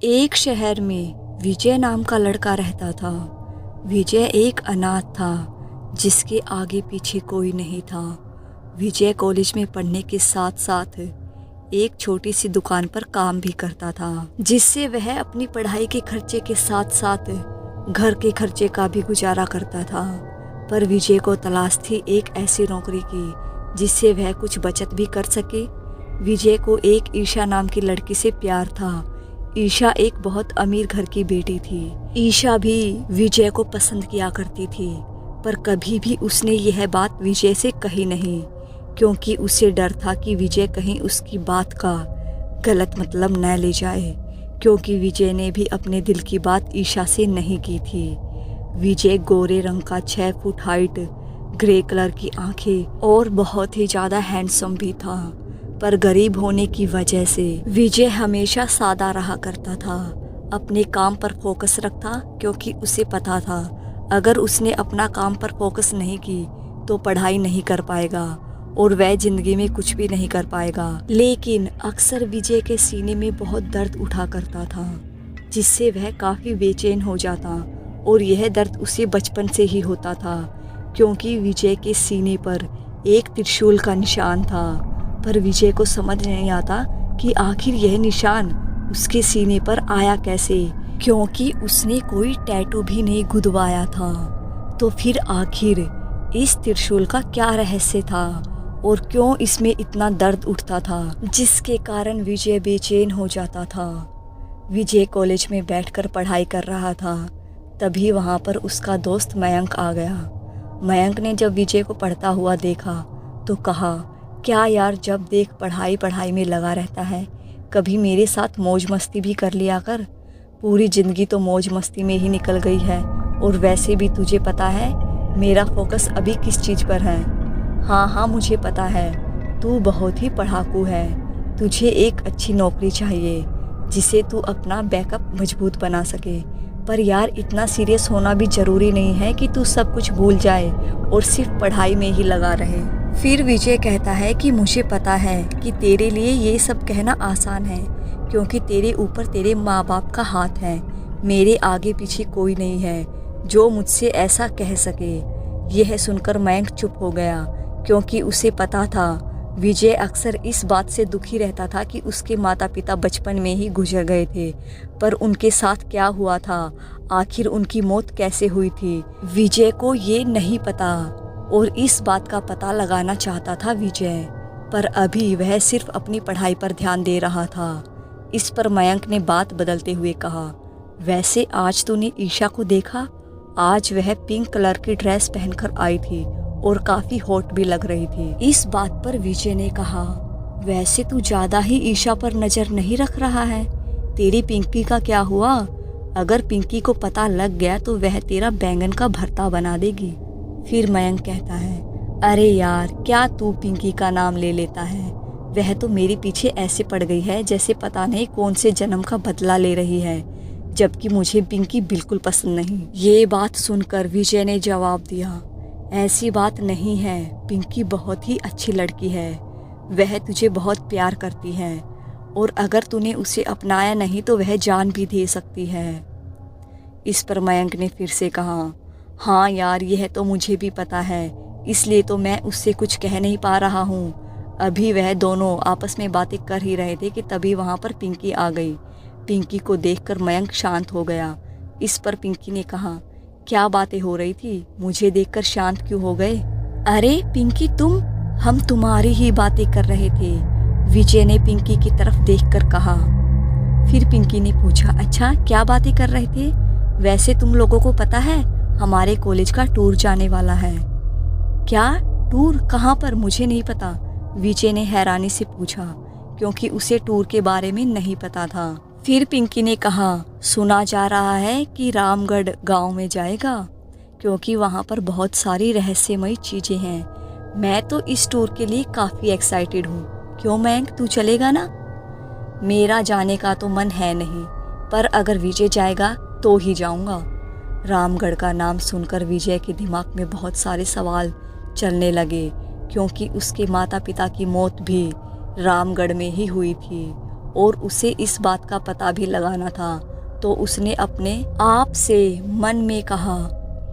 एक शहर में विजय नाम का लड़का रहता था। विजय एक अनाथ था जिसके आगे पीछे कोई नहीं था। विजय कॉलेज में पढ़ने के साथ साथ एक छोटी सी दुकान पर काम भी करता था, जिससे वह अपनी पढ़ाई के खर्चे के साथ साथ घर के खर्चे का भी गुजारा करता था। पर विजय को तलाश थी एक ऐसी नौकरी की जिससे वह कुछ बचत भी कर सके। विजय को एक ईशा नाम की लड़की से प्यार था। ईशा एक बहुत अमीर घर की बेटी थी। ईशा भी विजय को पसंद किया करती थी, पर कभी भी उसने यह बात विजय से कही नहीं, क्योंकि उसे डर था कि विजय कहीं उसकी बात का गलत मतलब न ले जाए, क्योंकि विजय ने भी अपने दिल की बात ईशा से नहीं की थी। विजय गोरे रंग का 6 फुट हाइट, ग्रे कलर की आंखें और बहुत ही ज़्यादा हैंडसम भी था। पर गरीब होने की वजह से विजय हमेशा सादा रहा करता था। अपने काम पर फोकस रखता, क्योंकि उसे पता था अगर उसने अपना काम पर फोकस नहीं की तो पढ़ाई नहीं कर पाएगा और वह जिंदगी में कुछ भी नहीं कर पाएगा। लेकिन अक्सर विजय के सीने में बहुत दर्द उठा करता था, जिससे वह काफ़ी बेचैन हो जाता, और यह दर्द उसे बचपन से ही होता था, क्योंकि विजय के सीने पर एक त्रिशूल का निशान था। पर विजय को समझ नहीं आता कि आखिर यह निशान उसके सीने पर आया कैसे, क्योंकि उसने कोई टैटू भी नहीं गुदवाया था। तो फिर आखिर इस त्रिशूल का क्या रहस्य था और क्यों इसमें इतना दर्द उठता था, जिसके कारण विजय बेचैन हो जाता था। विजय कॉलेज में बैठकर पढ़ाई कर रहा था, तभी वहाँ पर उसका दोस्त मयंक आ गया। मयंक ने जब विजय को पढ़ता हुआ देखा तो कहा, क्या यार, जब देख पढ़ाई पढ़ाई में लगा रहता है, कभी मेरे साथ मौज मस्ती भी कर लिया कर। पूरी ज़िंदगी तो मौज मस्ती में ही निकल गई है, और वैसे भी तुझे पता है मेरा फोकस अभी किस चीज़ पर है। हाँ, मुझे पता है, तू बहुत ही पढ़ाकू है। तुझे एक अच्छी नौकरी चाहिए जिसे तू अपना बैकअप मजबूत बना सके। पर यार, इतना सीरियस होना भी ज़रूरी नहीं है कि तू सब कुछ भूल जाए और सिर्फ पढ़ाई में ही लगा रहे। फिर विजय कहता है कि मुझे पता है कि तेरे लिए ये सब कहना आसान है, क्योंकि तेरे ऊपर तेरे माँ बाप का हाथ है। मेरे आगे पीछे कोई नहीं है जो मुझसे ऐसा कह सके। यह सुनकर मयंक चुप हो गया, क्योंकि उसे पता था विजय अक्सर इस बात से दुखी रहता था कि उसके माता पिता बचपन में ही गुजर गए थे, पर उनके साथ क्या हुआ था, आखिर उनकी मौत कैसे हुई थी, विजय को ये नहीं पता। और इस बात का पता लगाना चाहता था विजय, पर अभी वह सिर्फ अपनी पढ़ाई पर ध्यान दे रहा था। इस पर मयंक ने बात बदलते हुए कहा, वैसे आज तूने ईशा को देखा? आज वह पिंक कलर की ड्रेस पहनकर आई थी और काफ़ी हॉट भी लग रही थी। इस बात पर विजय ने कहा, वैसे तू ज़्यादा ही ईशा पर नज़र नहीं रख रहा है। तेरी पिंकी का क्या हुआ? अगर पिंकी को पता लग गया तो वह तेरा बैंगन का भरता बना देगी। फिर मयंक कहता है, अरे यार, क्या तू पिंकी का नाम ले लेता है? वह तो मेरे पीछे ऐसे पड़ गई है जैसे पता नहीं कौन से जन्म का बदला ले रही है, जबकि मुझे पिंकी बिल्कुल पसंद नहीं। ये बात सुनकर विजय ने जवाब दिया, ऐसी बात नहीं है, पिंकी बहुत ही अच्छी लड़की है। वह तुझे बहुत प्यार करती है, और अगर तूने उसे अपनाया नहीं तो वह जान भी दे सकती है। इस पर मयंक ने फिर से कहा, हाँ यार, यह तो मुझे भी पता है, इसलिए तो मैं उससे कुछ कह नहीं पा रहा हूँ। अभी वह दोनों आपस में बातें कर ही रहे थे कि तभी वहाँ पर पिंकी आ गई। पिंकी को देखकर मयंक शांत हो गया। इस पर पिंकी ने कहा, क्या बातें हो रही थी, मुझे देखकर शांत क्यों हो गए? अरे पिंकी, हम तुम्हारी ही बातें कर रहे थे, विजय ने पिंकी की तरफ देखकर कहा। फिर पिंकी ने पूछा, अच्छा क्या बातें कर रहे थे? वैसे तुम लोगों को पता है हमारे कॉलेज का टूर जाने वाला है। क्या टूर? कहाँ पर? मुझे नहीं पता, विजय ने हैरानी से पूछा, क्योंकि उसे टूर के बारे में नहीं पता था। फिर पिंकी ने कहा, सुना जा रहा है कि रामगढ़ गांव में जाएगा, क्योंकि वहाँ पर बहुत सारी रहस्यमयी चीज़ें हैं। मैं तो इस टूर के लिए काफ़ी एक्साइटेड हूँ। क्यों मयंक, तू चलेगा ना? मेरा जाने का तो मन है नहीं, पर अगर विजय जाएगा तो ही जाऊँगा। रामगढ़ का नाम सुनकर विजय के दिमाग में बहुत सारे सवाल चलने लगे, क्योंकि उसके माता पिता की मौत भी रामगढ़ में ही हुई थी, और उसे इस बात का पता भी लगाना था। तो उसने अपने आप से मन में कहा,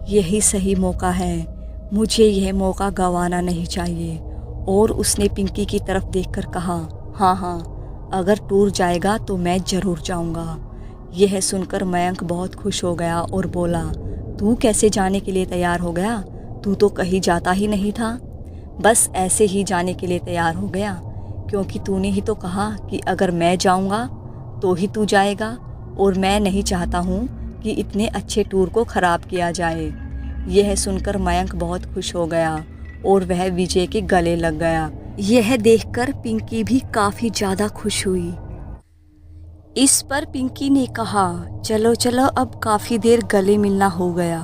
यही सही मौका है, मुझे यह मौका गंवाना नहीं चाहिए। और उसने पिंकी की तरफ देखकर कहा, हाँ हाँ, अगर टूर जाएगा तो मैं ज़रूर जाऊंगा। यह सुनकर मयंक बहुत खुश हो गया और बोला, तू कैसे जाने के लिए तैयार हो गया? तू तो कहीं जाता ही नहीं था। बस ऐसे ही जाने के लिए तैयार हो गया, क्योंकि तूने ही तो कहा कि अगर मैं जाऊंगा तो ही तू जाएगा, और मैं नहीं चाहता हूँ कि इतने अच्छे टूर को ख़राब किया जाए। यह सुनकर मयंक बहुत खुश हो गया और वह विजय के गले लग गया। यह देखकर पिंकी भी काफ़ी ज़्यादा खुश हुई। इस पर पिंकी ने कहा, चलो चलो, अब काफ़ी देर गले मिलना हो गया,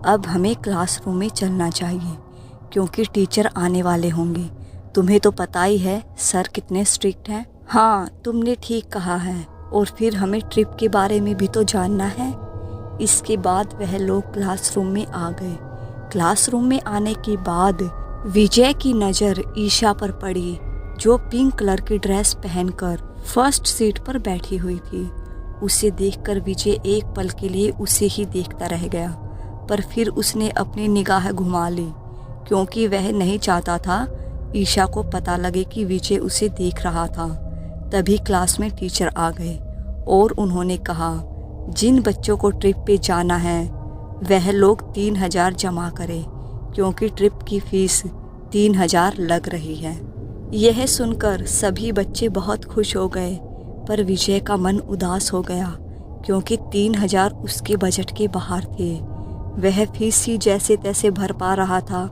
अब हमें क्लासरूम में चलना चाहिए, क्योंकि टीचर आने वाले होंगे। तुम्हें तो पता ही है सर कितने स्ट्रिक्ट हैं। हाँ, तुमने ठीक कहा है, और फिर हमें ट्रिप के बारे में भी तो जानना है। इसके बाद वह लोग क्लासरूम में आ गए। क्लासरूम में आने के बाद विजय की नज़र ईशा पर पड़ी, जो पिंक कलर की ड्रेस पहनकर फर्स्ट सीट पर बैठी हुई थी। उसे देखकर विजय एक पल के लिए उसे ही देखता रह गया, पर फिर उसने अपनी निगाह घुमा ली, क्योंकि वह नहीं चाहता था ईशा को पता लगे कि विजय उसे देख रहा था। तभी क्लास में टीचर आ गए और उन्होंने कहा, जिन बच्चों को ट्रिप पे जाना है वह लोग 3000 जमा करें, क्योंकि ट्रिप की फीस 3000 लग रही है। यह सुनकर सभी बच्चे बहुत खुश हो गए, पर विजय का मन उदास हो गया, क्योंकि 3000 उसके बजट के बाहर थे। वह फीस ही जैसे तैसे भर पा रहा था।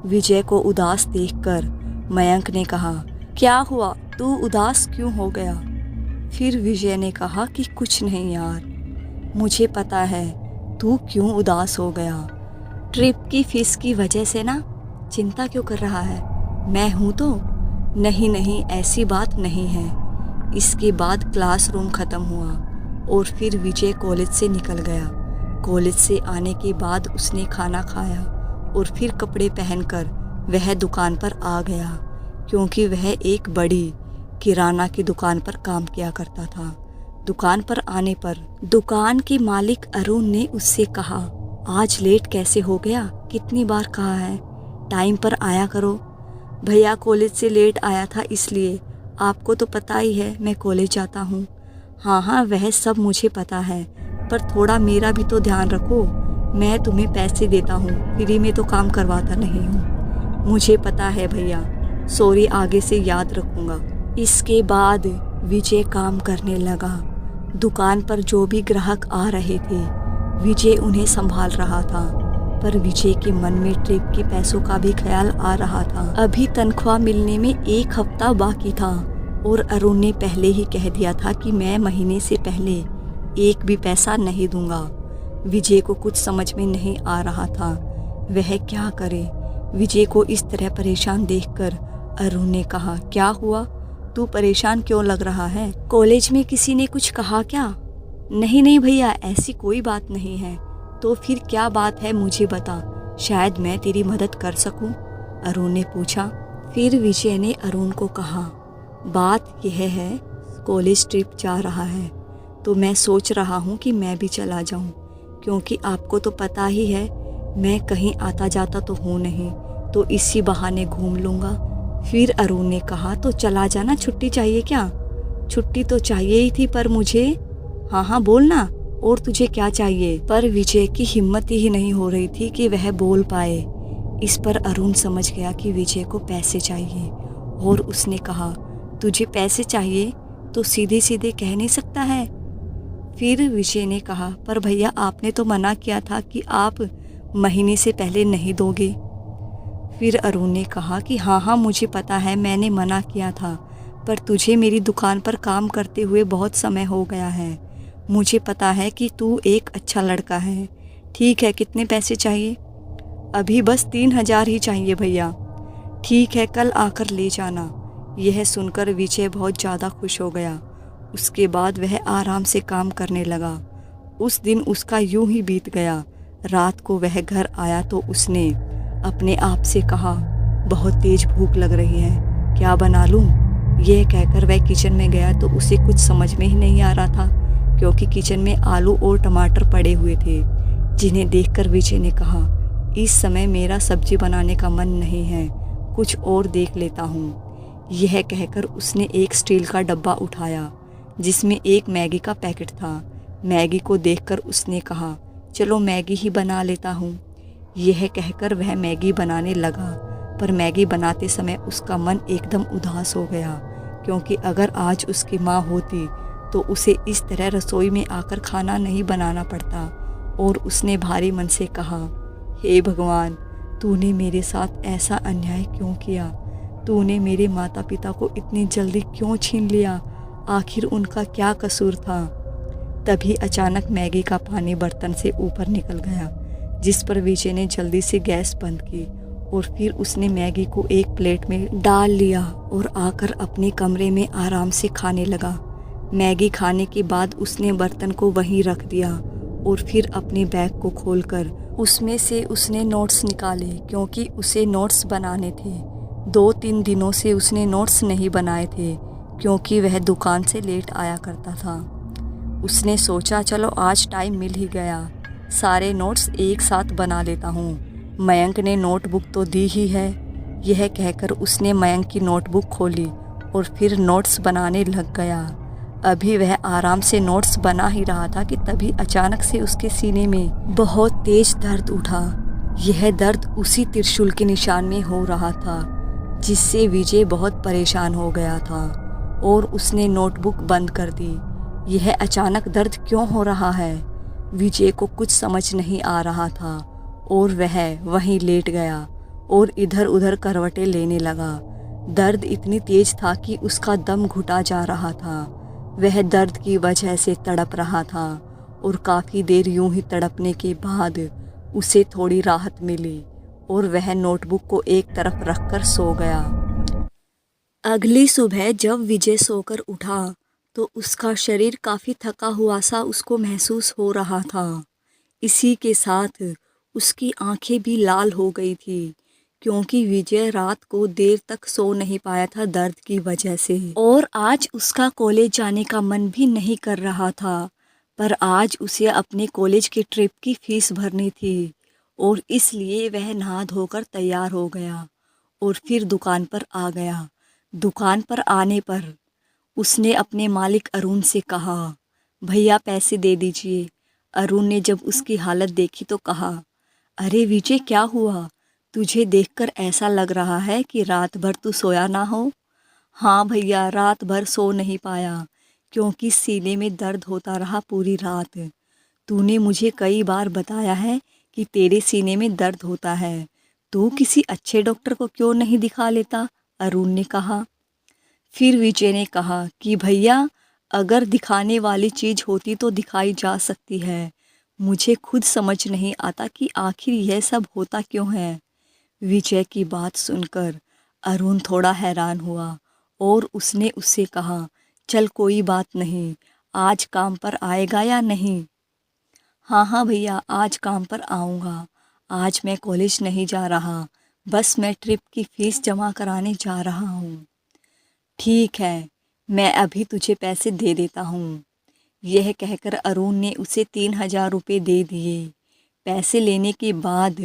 विजय को उदास देखकर मयंक ने कहा, क्या हुआ, तू उदास क्यों हो गया? फिर विजय ने कहा कि कुछ नहीं यार, मुझे पता है तू क्यों उदास हो गया। ट्रिप की फीस की वजह से ना चिंता क्यों कर रहा है? मैं हूँ तो। नहीं नहीं, ऐसी बात नहीं है। इसके बाद क्लासरूम ख़त्म हुआ और फिर विजय कॉलेज से निकल गया। कॉलेज से आने के बाद उसने खाना खाया और फिर कपड़े पहनकर वह दुकान पर आ गया, क्योंकि वह एक बड़ी किराना की दुकान पर काम किया करता था। दुकान पर आने पर दुकान के मालिक अरुण ने उससे कहा, आज लेट कैसे हो गया? कितनी बार कहा है टाइम पर आया करो। भैया कॉलेज से लेट आया था, इसलिए आपको तो पता ही है मैं कॉलेज जाता हूँ। हाँ हाँ, वह सब मुझे पता है, पर थोड़ा मेरा भी तो ध्यान रखो। मैं तुम्हें पैसे देता हूँ, फ्री में तो काम करवाता नहीं हूँ। मुझे पता है भैया, सॉरी, आगे से याद रखूँगा। इसके बाद विजय काम करने लगा। दुकान पर जो भी ग्राहक आ रहे थे विजय उन्हें संभाल रहा था, पर विजय के मन में ट्रिप के पैसों का भी ख्याल आ रहा था। अभी तनख्वाह मिलने में 1 हफ्ता बाकी था और अरुण ने पहले ही कह दिया था कि मैं महीने से पहले एक भी पैसा नहीं दूंगा। विजय को कुछ समझ में नहीं आ रहा था, वह क्या करे। विजय को इस तरह परेशान देखकर अरुण ने कहा, क्या हुआ, तू परेशान क्यों लग रहा है? कॉलेज में किसी ने कुछ कहा क्या? नहीं नहीं भैया, ऐसी कोई बात नहीं है। तो फिर क्या बात है, मुझे बता, शायद मैं तेरी मदद कर सकूं, अरुण ने पूछा। फिर विजय ने अरुण को कहा, बात यह है, कॉलेज ट्रिप जा रहा है तो मैं सोच रहा हूं कि मैं भी चला जाऊं, क्योंकि आपको तो पता ही है मैं कहीं आता जाता तो हूं नहीं, तो इसी बहाने घूम लूँगा। फिर अरुण ने कहा, तो चला जाना, छुट्टी चाहिए क्या? छुट्टी तो चाहिए ही थी, पर मुझे। हाँ हाँ बोलना, और तुझे क्या चाहिए? पर विजय की हिम्मत ही नहीं हो रही थी कि वह बोल पाए। इस पर अरुण समझ गया कि विजय को पैसे चाहिए और उसने कहा, तुझे पैसे चाहिए तो सीधे सीधे कह नहीं सकता है? फिर विजय ने कहा, पर भैया आपने तो मना किया था कि आप महीने से पहले नहीं दोगे। फिर अरुण ने कहा कि हाँ हाँ मुझे पता है, मैंने मना किया था, पर तुझे मेरी दुकान पर काम करते हुए बहुत समय हो गया है। मुझे पता है कि तू एक अच्छा लड़का है। ठीक है, कितने पैसे चाहिए? अभी बस 3000 ही चाहिए भैया। ठीक है, कल आकर ले जाना। यह सुनकर विजय बहुत ज़्यादा खुश हो गया। उसके बाद वह आराम से काम करने लगा। उस दिन उसका यूं ही बीत गया। रात को वह घर आया तो उसने अपने आप से कहा, बहुत तेज भूख लग रही है, क्या बना लूं? यह कहकर वह किचन में गया तो उसे कुछ समझ में ही नहीं आ रहा था, क्योंकि किचन में आलू और टमाटर पड़े हुए थे, जिन्हें देखकर विजय ने कहा, इस समय मेरा सब्जी बनाने का मन नहीं है, कुछ और देख लेता हूँ। यह कहकर उसने एक स्टील का डब्बा उठाया जिसमें एक मैगी का पैकेट था। मैगी को देखकर उसने कहा, चलो मैगी ही बना लेता हूँ। यह कहकर वह मैगी बनाने लगा, पर मैगी बनाते समय उसका मन एकदम उदास हो गया, क्योंकि अगर आज उसकी माँ होती तो उसे इस तरह रसोई में आकर खाना नहीं बनाना पड़ता। और उसने भारी मन से कहा, हे भगवान, तूने मेरे साथ ऐसा अन्याय क्यों किया? तूने मेरे माता पिता को इतनी जल्दी क्यों छीन लिया? आखिर उनका क्या कसूर था? तभी अचानक मैगी का पानी बर्तन से ऊपर निकल गया, जिस पर विजय ने जल्दी से गैस बंद की और फिर उसने मैगी को एक प्लेट में डाल लिया और आकर अपने कमरे में आराम से खाने लगा। मैगी खाने के बाद उसने बर्तन को वहीं रख दिया और फिर अपने बैग को खोलकर उसमें से उसने नोट्स निकाले, क्योंकि उसे नोट्स बनाने थे। 2-3 दिनों से उसने नोट्स नहीं बनाए थे, क्योंकि वह दुकान से लेट आया करता था। उसने सोचा, चलो आज टाइम मिल ही गया, सारे नोट्स एक साथ बना लेता हूँ। मयंक ने नोटबुक तो दी ही है। यह कहकर उसने मयंक की नोटबुक खोली और फिर नोट्स बनाने लग गया। अभी वह आराम से नोट्स बना ही रहा था कि तभी अचानक से उसके सीने में बहुत तेज दर्द उठा। यह दर्द उसी त्रिशूल के निशान में हो रहा था, जिससे विजय बहुत परेशान हो गया था और उसने नोटबुक बंद कर दी। यह अचानक दर्द क्यों हो रहा है? विजय को कुछ समझ नहीं आ रहा था और वह वहीं लेट गया और इधर उधर करवटें लेने लगा। दर्द इतनी तेज था कि उसका दम घुटा जा रहा था। वह दर्द की वजह से तड़प रहा था और काफ़ी देर यूं ही तड़पने के बाद उसे थोड़ी राहत मिली और वह नोटबुक को एक तरफ रखकर सो गया। अगली सुबह जब विजय सोकर उठा तो उसका शरीर काफ़ी थका हुआ सा उसको महसूस हो रहा था। इसी के साथ उसकी आंखें भी लाल हो गई थी, क्योंकि विजय रात को देर तक सो नहीं पाया था दर्द की वजह से। और आज उसका कॉलेज जाने का मन भी नहीं कर रहा था, पर आज उसे अपने कॉलेज की ट्रिप की फीस भरनी थी और इसलिए वह नहा धोकर तैयार हो गया और फिर दुकान पर आ गया। दुकान पर आने पर उसने अपने मालिक अरुण से कहा, भैया पैसे दे दीजिए। अरुण ने जब उसकी हालत देखी तो कहा, अरे विजय, क्या हुआ? तुझे देखकर ऐसा लग रहा है कि रात भर तू सोया ना हो। हाँ भैया, रात भर सो नहीं पाया, क्योंकि सीने में दर्द होता रहा पूरी रात। तूने मुझे कई बार बताया है कि तेरे सीने में दर्द होता है, तू किसी अच्छे डॉक्टर को क्यों नहीं दिखा लेता? अरुण ने कहा। फिर विजय ने कहा कि भैया, अगर दिखाने वाली चीज़ होती तो दिखाई जा सकती है। मुझे खुद समझ नहीं आता कि आखिर यह सब होता क्यों है। विजय की बात सुनकर अरुण थोड़ा हैरान हुआ और उसने उससे कहा, चल कोई बात नहीं, आज काम पर आएगा या नहीं? हाँ हाँ भैया, आज काम पर आऊँगा। आज मैं कॉलेज नहीं जा रहा, बस मैं ट्रिप की फ़ीस जमा कराने जा रहा हूँ। ठीक है, मैं अभी तुझे पैसे दे देता हूँ। यह कहकर अरुण ने उसे 3000 रुपये दे दिए। पैसे लेने के बाद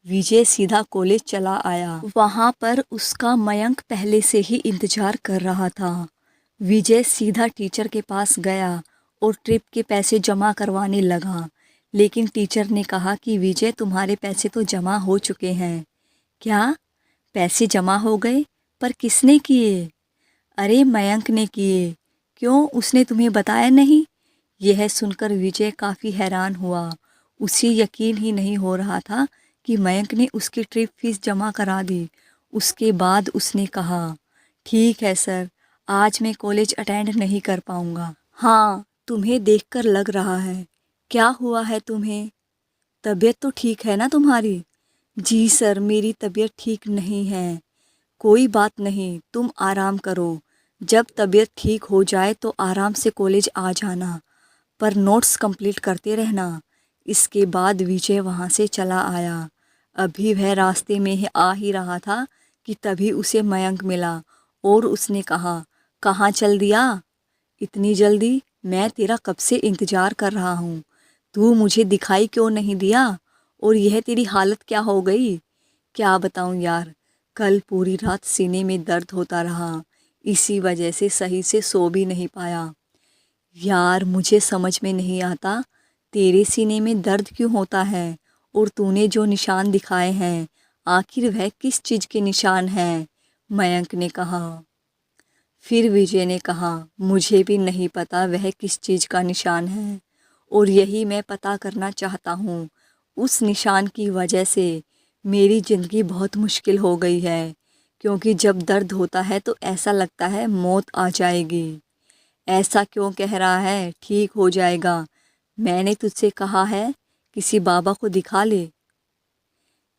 विजय सीधा कॉलेज चला आया। वहाँ पर उसका मयंक पहले से ही इंतज़ार कर रहा था। विजय सीधा टीचर के पास गया और ट्रिप के पैसे जमा करवाने लगा, लेकिन टीचर ने कहा कि विजय, तुम्हारे पैसे तो जमा हो चुके हैं। क्या? पैसे जमा हो गए? पर किसने किए? अरे मयंक ने किए। क्यों, उसने तुम्हें बताया नहीं? यह सुनकर विजय काफ़ी हैरान हुआ। उसे यकीन ही नहीं हो रहा था कि मयंक ने उसकी ट्रिप फीस जमा करा दी। उसके बाद उसने कहा, ठीक है सर, आज मैं कॉलेज अटेंड नहीं कर पाऊँगा। हाँ, तुम्हें देखकर लग रहा है। क्या हुआ है तुम्हें? तबीयत तो ठीक है ना तुम्हारी? जी सर, मेरी तबीयत ठीक नहीं है। कोई बात नहीं, तुम आराम करो। जब तबीयत ठीक हो जाए तो आराम से कॉलेज आ जाना, पर नोट्स कंप्लीट करते रहना। इसके बाद विजय वहाँ से चला आया। अभी वह रास्ते में आ ही रहा था कि तभी उसे मयंक मिला और उसने कहा, कहाँ चल दिया इतनी जल्दी? मैं तेरा कब से इंतज़ार कर रहा हूँ। तू मुझे दिखाई क्यों नहीं दिया? और यह तेरी हालत क्या हो गई? क्या बताऊँ यार, कल पूरी रात सीने में दर्द होता रहा, इसी वजह से सही से सो भी नहीं पाया। यार मुझे समझ में नहीं आता, तेरे सीने में दर्द क्यों होता है? और तूने जो निशान दिखाए हैं, आखिर वह किस चीज़ के निशान हैं? मयंक ने कहा। फिर विजय ने कहा, मुझे भी नहीं पता वह किस चीज़ का निशान है, और यही मैं पता करना चाहता हूँ। उस निशान की वजह से मेरी ज़िंदगी बहुत मुश्किल हो गई है, क्योंकि जब दर्द होता है तो ऐसा लगता है मौत आ जाएगी। ऐसा क्यों कह रहा है? ठीक हो जाएगा। मैंने तुझसे कहा है किसी बाबा को दिखा ले।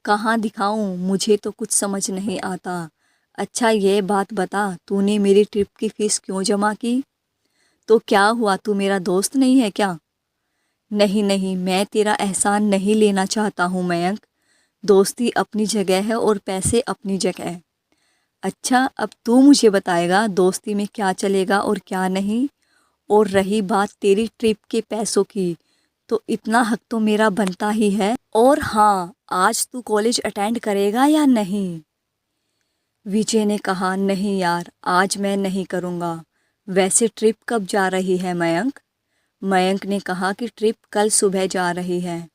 कहाँ दिखाऊं? मुझे तो कुछ समझ नहीं आता। अच्छा ये बात बता, तूने मेरी ट्रिप की फ़ीस क्यों जमा की? तो क्या हुआ, तू मेरा दोस्त नहीं है क्या? नहीं नहीं, मैं तेरा एहसान नहीं लेना चाहता हूँ मयंक। दोस्ती अपनी जगह है और पैसे अपनी जगह। अच्छा अब तू मुझे बताएगा दोस्ती में क्या चलेगा और क्या नहीं। और रही बात तेरी ट्रिप के पैसों की, तो इतना हक तो मेरा बनता ही है। और हाँ, आज तू कॉलेज अटेंड करेगा या नहीं? विजय ने कहा, नहीं यार, आज मैं नहीं करूँगा। वैसे ट्रिप कब जा रही है मयंक? मयंक ने कहा कि ट्रिप कल सुबह जा रही है।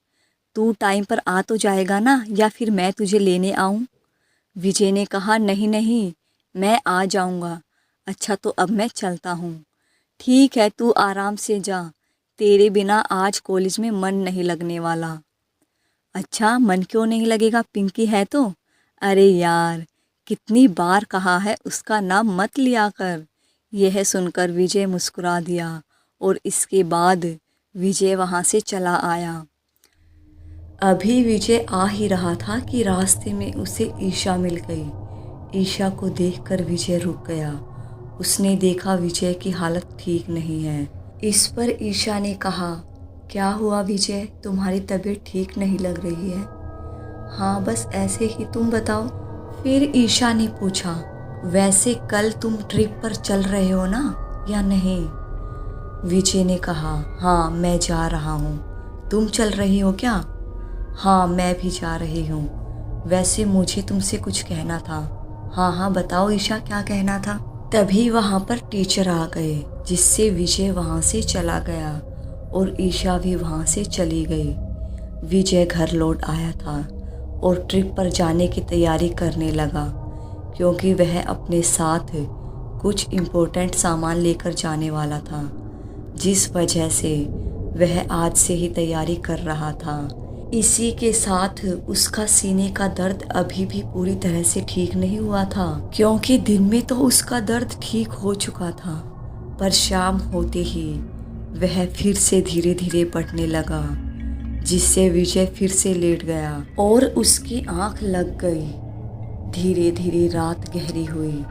तू टाइम पर आ तो जाएगा ना, या फिर मैं तुझे लेने आऊँ? विजय ने कहा, नहीं नहीं, मैं आ जाऊँगा। अच्छा तो अब मैं चलता हूँ। ठीक है, तू आराम से जा। तेरे बिना आज कॉलेज में मन नहीं लगने वाला। अच्छा मन क्यों नहीं लगेगा? पिंकी है तो। अरे यार, कितनी बार कहा है उसका नाम मत लिया कर। यह सुनकर विजय मुस्कुरा दिया और इसके बाद विजय वहाँ से चला आया। अभी विजय आ ही रहा था कि रास्ते में उसे ईशा मिल गई। ईशा को देखकर विजय रुक गया। उसने देखा विजय की हालत ठीक नहीं है। इस पर ईशा ने कहा, क्या हुआ विजय, तुम्हारी तबीयत ठीक नहीं लग रही है? हाँ बस ऐसे ही, तुम बताओ। फिर ईशा ने पूछा, वैसे कल तुम ट्रिप पर चल रहे हो ना या नहीं? विजय ने कहा, हाँ मैं जा रहा हूँ। तुम चल रही हो क्या? हाँ मैं भी जा रही हूँ। वैसे मुझे तुमसे कुछ कहना था। हाँ हाँ बताओ ईशा, क्या कहना था? तभी वहाँ पर टीचर आ गए, जिससे विजय वहाँ से चला गया और ईशा भी वहाँ से चली गई। विजय घर लौट आया था और ट्रिप पर जाने की तैयारी करने लगा, क्योंकि वह अपने साथ कुछ इम्पोर्टेंट सामान लेकर जाने वाला था, जिस वजह से वह आज से ही तैयारी कर रहा था। इसी के साथ उसका सीने का दर्द अभी भी पूरी तरह से ठीक नहीं हुआ था, क्योंकि दिन में तो उसका दर्द ठीक हो चुका था, पर शाम होते ही वह फिर से धीरे धीरे बढ़ने लगा, जिससे विजय फिर से लेट गया और उसकी आंख लग गई। धीरे धीरे रात गहरी हुई।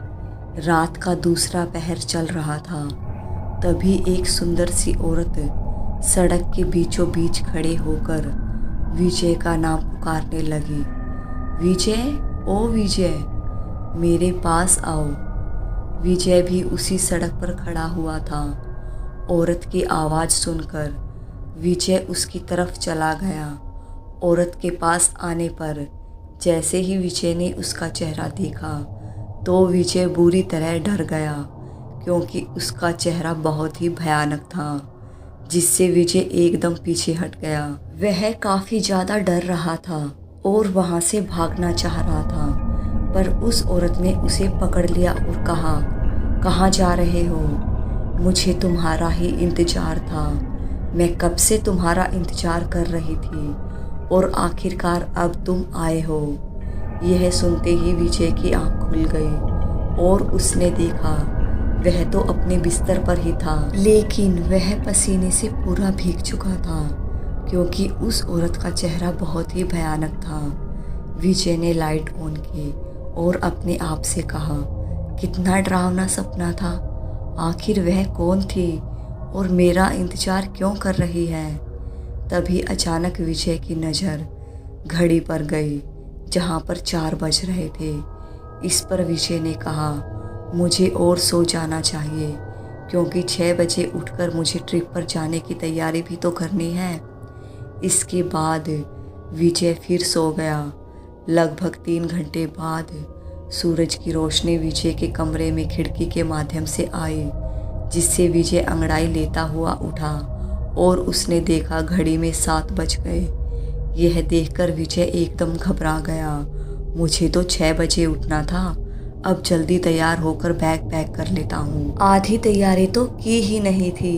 रात का दूसरा पहर चल रहा था। तभी एक सुंदर सी औरत सड़क के बीचों बीच खड़े होकर विजय का नाम पुकारने लगी। विजय, ओ विजय, मेरे पास आओ। विजय भी उसी सड़क पर खड़ा हुआ था। औरत की आवाज़ सुनकर विजय उसकी तरफ चला गया। औरत के पास आने पर जैसे ही विजय ने उसका चेहरा देखा तो विजय बुरी तरह डर गया, क्योंकि उसका चेहरा बहुत ही भयानक था, जिससे विजय एकदम पीछे हट गया। वह काफ़ी ज़्यादा डर रहा था और वहाँ से भागना चाह रहा था, पर उस औरत ने उसे पकड़ लिया और कहा, कहाँ जा रहे हो? मुझे तुम्हारा ही इंतज़ार था। मैं कब से तुम्हारा इंतज़ार कर रही थी और आखिरकार अब तुम आए हो। यह सुनते ही विजय की आँख खुल गई और उसने देखा वह तो अपने बिस्तर पर ही था, लेकिन वह पसीने से पूरा भीग चुका था, क्योंकि उस औरत का चेहरा बहुत ही भयानक था। विजय ने लाइट ऑन की और अपने आप से कहा, कितना डरावना सपना था। आखिर वह कौन थी और मेरा इंतज़ार क्यों कर रही है? तभी अचानक विजय की नज़र घड़ी पर गई, जहाँ पर 4 बज रहे थे। इस पर विजय ने कहा, मुझे और सो जाना चाहिए, क्योंकि 6 बजे उठकर मुझे ट्रिप पर जाने की तैयारी भी तो करनी है। इसके बाद विजय फिर सो गया। लगभग 3 घंटे बाद सूरज की रोशनी विजय के कमरे में खिड़की के माध्यम से आई, जिससे विजय अंगड़ाई लेता हुआ उठा और उसने देखा घड़ी में 7 बज गए। यह देखकर विजय एकदम घबरा गया। मुझे तो 6 बजे उठना था, अब जल्दी तैयार होकर बैग पैक कर लेता हूँ। आधी तैयारी तो की ही नहीं थी।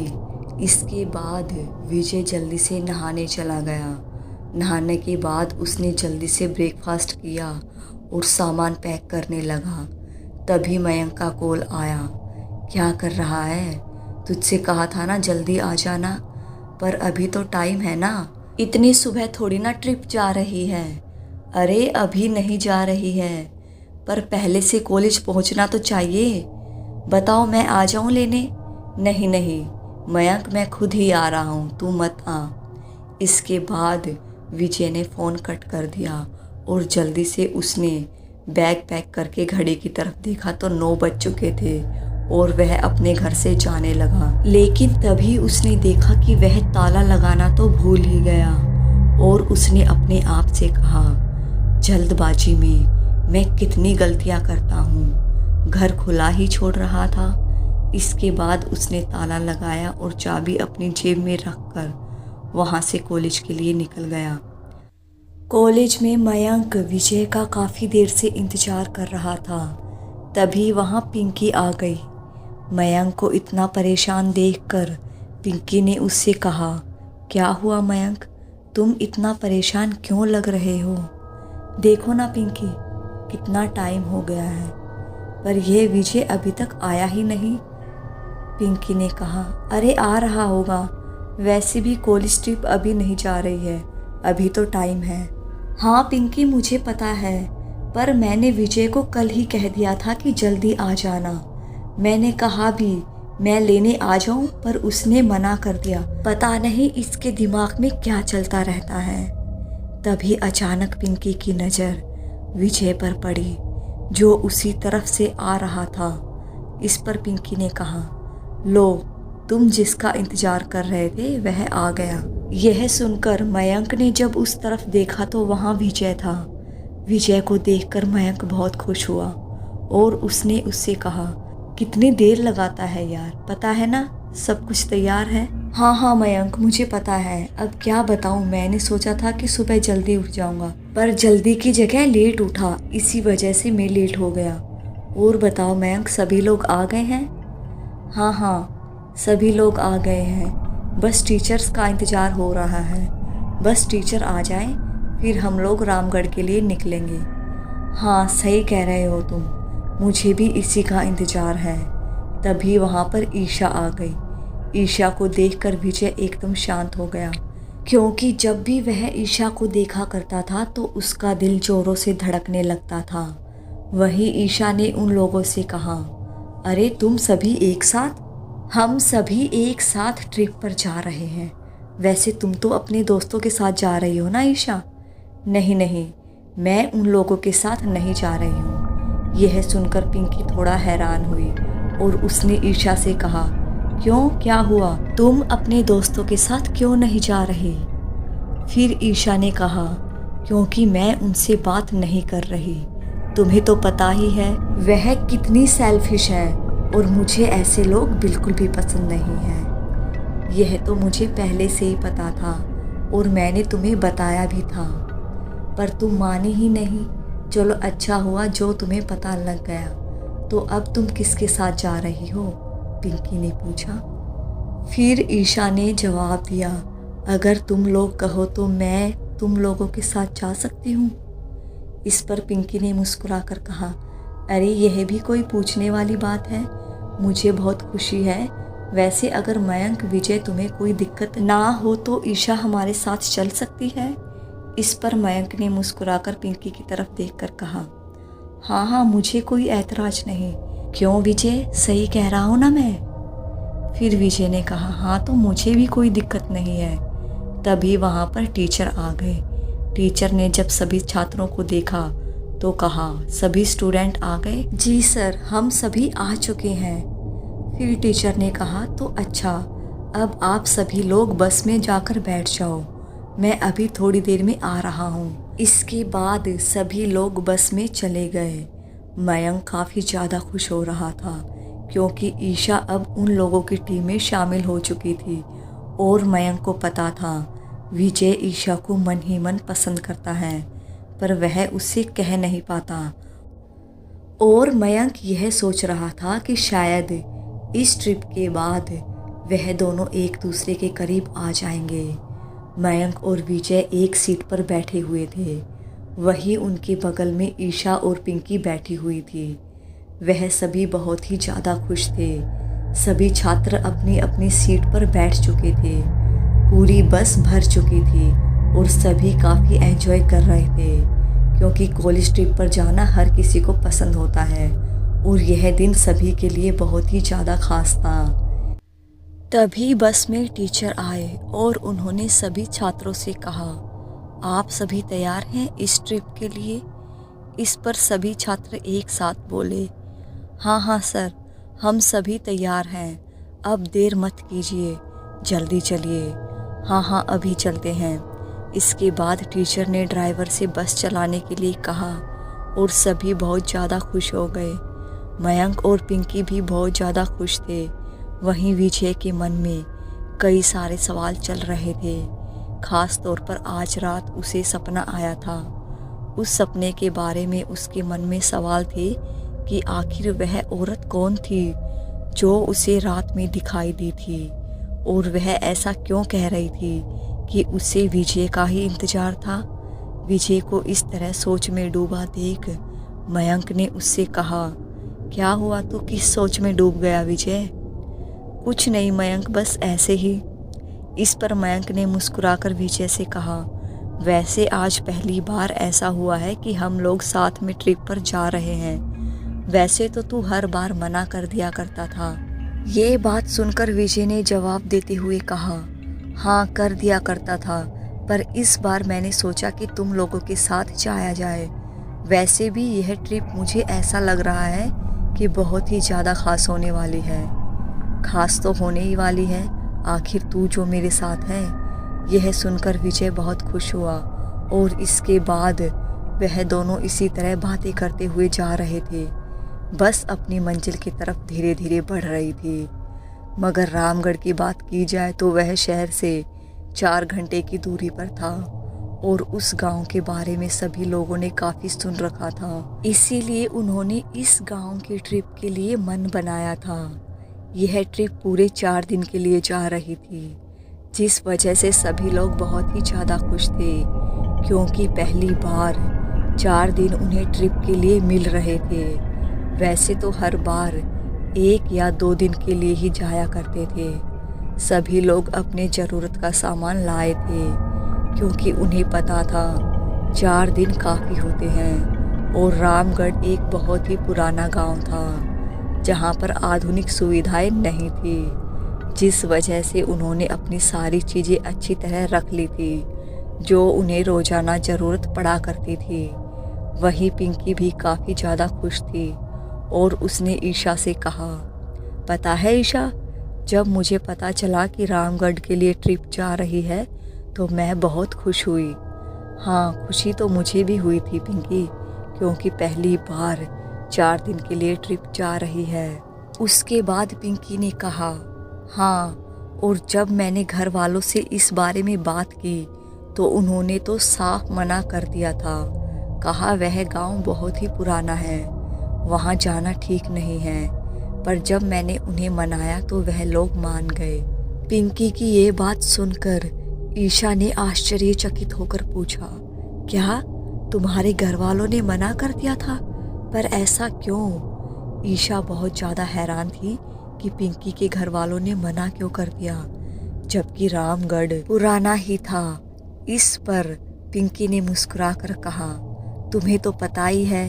इसके बाद विजय जल्दी से नहाने चला गया। नहाने के बाद उसने जल्दी से ब्रेकफास्ट किया और सामान पैक करने लगा। तभी मयंक का कॉल आया। क्या कर रहा है? तुझसे कहा था ना जल्दी आ जाना, पर अभी तो टाइम है ना, इतनी सुबह थोड़ी ना ट्रिप जा रही है। अरे अभी नहीं जा रही है, पर पहले से कॉलेज पहुंचना तो चाहिए। बताओ मैं आ जाऊं लेने? नहीं नहीं मयंक, मैं खुद ही आ रहा हूँ, तू मत आ। इसके बाद विजय ने फ़ोन कट कर दिया और जल्दी से उसने बैग पैक करके घड़ी की तरफ देखा तो 9 बज चुके थे और वह अपने घर से जाने लगा। लेकिन तभी उसने देखा कि वह ताला लगाना तो भूल ही गया और उसने अपने आप से कहा, जल्दबाजी में मैं कितनी गलतियां करता हूँ, घर खुला ही छोड़ रहा था। इसके बाद उसने ताला लगाया और चाबी अपनी जेब में रखकर वहाँ से कॉलेज के लिए निकल गया। कॉलेज में मयंक विजय का काफ़ी देर से इंतज़ार कर रहा था। तभी वहाँ पिंकी आ गई। मयंक को इतना परेशान देखकर पिंकी ने उससे कहा, क्या हुआ मयंक, तुम इतना परेशान क्यों लग रहे हो? देखो ना पिंकी, कितना टाइम हो गया है, पर यह विजय अभी तक आया ही नहीं। पिंकी ने कहा, अरे आ रहा होगा, वैसे भी कॉलेज ट्रिप अभी नहीं जा रही है, अभी तो टाइम है। हाँ पिंकी मुझे पता है, पर मैंने विजय को कल ही कह दिया था कि जल्दी आ जाना। मैंने कहा भी मैं लेने आ जाऊं, पर उसने मना कर दिया। पता नहीं इसके दिमाग में क्या चलता रहता है। तभी अचानक पिंकी की नज़र विजय पर पड़ी, जो उसी तरफ से आ रहा था। इस पर पिंकी ने कहा, लो तुम जिसका इंतजार कर रहे थे वह आ गया। यह सुनकर मयंक ने जब उस तरफ देखा तो वहाँ विजय था। विजय को देखकर मयंक बहुत खुश हुआ और उसने उससे कहा, कितनी देर लगाता है यार, पता है ना सब कुछ तैयार है। हाँ हाँ मयंक मुझे पता है, अब क्या बताऊँ, मैंने सोचा था कि सुबह जल्दी उठ जाऊँगा, पर जल्दी की जगह लेट उठा, इसी वजह से मैं लेट हो गया। और बताओ मयंक, सभी लोग आ गए हैं? हाँ हाँ सभी लोग आ गए हैं, बस टीचर्स का इंतज़ार हो रहा है। बस टीचर आ जाए फिर हम लोग रामगढ़ के लिए निकलेंगे। हाँ सही कह रहे हो तुम, मुझे भी इसी का इंतज़ार है। तभी वहाँ पर ईशा आ गई। ईशा को देखकर विजय एकदम शांत हो गया, क्योंकि जब भी वह ईशा को देखा करता था तो उसका दिल जोरों से धड़कने लगता था। वहीं ईशा ने उन लोगों से कहा, अरे तुम सभी एक साथ? हम सभी एक साथ ट्रिप पर जा रहे हैं। वैसे तुम तो अपने दोस्तों के साथ जा रही हो ना ईशा? नहीं नहीं, मैं उन लोगों के साथ नहीं जा रही हूँ। यह सुनकर पिंकी थोड़ा हैरान हुई और उसने ईशा से कहा, क्यों, क्या हुआ, तुम अपने दोस्तों के साथ क्यों नहीं जा रही? फिर ईशा ने कहा, क्योंकि मैं उनसे बात नहीं कर रही। तुम्हें तो पता ही है वह कितनी सेल्फिश है और मुझे ऐसे लोग बिल्कुल भी पसंद नहीं हैं। यह तो मुझे पहले से ही पता था और मैंने तुम्हें बताया भी था, पर तुम मानी ही नहीं। चलो अच्छा हुआ जो तुम्हें पता लग गया। तो अब तुम किसके साथ जा रही हो? पिंकी ने पूछा। फिर ईशा ने जवाब दिया, अगर तुम लोग कहो तो मैं तुम लोगों के साथ जा सकती हूँ। इस पर पिंकी ने मुस्कुराकर कहा, अरे यह भी कोई पूछने वाली बात है, मुझे बहुत खुशी है। वैसे अगर मयंक, विजय तुम्हें कोई दिक्कत ना हो तो ईशा हमारे साथ चल सकती है। इस पर मयंक ने मुस्कुराकर पिंकी की तरफ देखकर कहा, हाँ हाँ मुझे कोई ऐतराज नहीं। क्यों विजय, सही कह रहा हूँ ना मैं? फिर विजय ने कहा, हाँ तो मुझे भी कोई दिक्कत नहीं है। तभी वहाँ पर टीचर आ गए। टीचर ने जब सभी छात्रों को देखा तो कहा, सभी स्टूडेंट आ गए? जी सर, हम सभी आ चुके हैं। फिर टीचर ने कहा, तो अच्छा, अब आप सभी लोग बस में जाकर बैठ जाओ, मैं अभी थोड़ी देर में आ रहा हूँ। इसके बाद सभी लोग बस में चले गए। मयंक काफ़ी ज़्यादा खुश हो रहा था क्योंकि ईशा अब उन लोगों की टीम में शामिल हो चुकी थी और मयंक को पता था विजय ईशा को मन ही मन पसंद करता है, पर वह उससे कह नहीं पाता। और मयंक यह सोच रहा था कि शायद इस ट्रिप के बाद वह दोनों एक दूसरे के करीब आ जाएंगे। मयंक और विजय एक सीट पर बैठे हुए थे, वहीं उनके बगल में ईशा और पिंकी बैठी हुई थी। वह सभी बहुत ही ज़्यादा खुश थे। सभी छात्र अपनी अपनी सीट पर बैठ चुके थे। पूरी बस भर चुकी थी और सभी काफ़ी एंजॉय कर रहे थे क्योंकि कॉलेज ट्रिप पर जाना हर किसी को पसंद होता है और यह दिन सभी के लिए बहुत ही ज़्यादा खास था। तभी बस में टीचर आए और उन्होंने सभी छात्रों से कहा, आप सभी तैयार हैं इस ट्रिप के लिए? इस पर सभी छात्र एक साथ बोले, हाँ हाँ सर, हम सभी तैयार हैं, अब देर मत कीजिए, जल्दी चलिए। हाँ हाँ, अभी चलते हैं। इसके बाद टीचर ने ड्राइवर से बस चलाने के लिए कहा और सभी बहुत ज़्यादा खुश हो गए। मयंक और पिंकी भी बहुत ज़्यादा खुश थे। वहीं विजय के मन में कई सारे सवाल चल रहे थे। खास तौर पर आज रात उसे सपना आया था। उस सपने के बारे में उसके मन में सवाल थे कि आखिर वह औरत कौन थी जो उसे रात में दिखाई दी थी और वह ऐसा क्यों कह रही थी कि उसे विजय का ही इंतज़ार था। विजय को इस तरह सोच में डूबा देख मयंक ने उससे कहा, क्या हुआ, तू किस सोच में डूब गया विजय? कुछ नहीं मयंक, बस ऐसे ही। इस पर मयंक ने मुस्कुराकर विजय से कहा, वैसे आज पहली बार ऐसा हुआ है कि हम लोग साथ में ट्रिप पर जा रहे हैं। वैसे तो तू हर बार मना कर दिया करता था। ये बात सुनकर विजय ने जवाब देते हुए कहा, हाँ कर दिया करता था, पर इस बार मैंने सोचा कि तुम लोगों के साथ जाया जाए। वैसे भी यह ट्रिप मुझे ऐसा लग रहा है कि बहुत ही ज़्यादा खास होने वाली है। खास तो होने ही वाली है, आखिर तू जो मेरे साथ है। यह सुनकर विजय बहुत खुश हुआ और इसके बाद वह दोनों इसी तरह बातें करते हुए जा रहे थे। बस अपनी मंजिल की तरफ धीरे धीरे बढ़ रही थी। मगर रामगढ़ की बात की जाए तो वह शहर से 4 घंटे की दूरी पर था और उस गांव के बारे में सभी लोगों ने काफ़ी सुन रखा था। इसीलिए उन्होंने इस गांव की ट्रिप के लिए मन बनाया था। यह ट्रिप पूरे 4 दिन के लिए जा रही थी, जिस वजह से सभी लोग बहुत ही ज़्यादा खुश थे क्योंकि पहली बार 4 दिन उन्हें ट्रिप के लिए मिल रहे थे। वैसे तो हर बार 1 या 2 दिन के लिए ही जाया करते थे। सभी लोग अपने ज़रूरत का सामान लाए थे क्योंकि उन्हें पता था 4 दिन काफ़ी होते हैं और रामगढ़ एक बहुत ही पुराना गांव था जहां पर आधुनिक सुविधाएं नहीं थी, जिस वजह से उन्होंने अपनी सारी चीज़ें अच्छी तरह रख ली थी जो उन्हें रोज़ाना ज़रूरत पड़ा करती थी। वहीं पिंकी भी काफ़ी ज़्यादा खुश थी और उसने ईशा से कहा, पता है ईशा, जब मुझे पता चला कि रामगढ़ के लिए ट्रिप जा रही है तो मैं बहुत खुश हुई। हाँ, खुशी तो मुझे भी हुई थी पिंकी, क्योंकि पहली बार 4 दिन के लिए ट्रिप जा रही है। उसके बाद पिंकी ने कहा, हाँ, और जब मैंने घर वालों से इस बारे में बात की तो उन्होंने तो साफ मना कर दिया था। कहा वह गांव बहुत ही पुराना है, वहाँ जाना ठीक नहीं है। पर जब मैंने उन्हें मनाया तो वह लोग मान गए। पिंकी की ये बात सुनकर ईशा ने आश्चर्यचकित होकर पूछा, क्या तुम्हारे घर वालों ने मना कर दिया था? पर ऐसा क्यों? ईशा बहुत ज़्यादा हैरान थी कि पिंकी के घर वालों ने मना क्यों कर दिया, जबकि रामगढ़ पुराना ही था। इस पर पिंकी ने मुस्कुराकर कहा, तुम्हें तो पता ही है,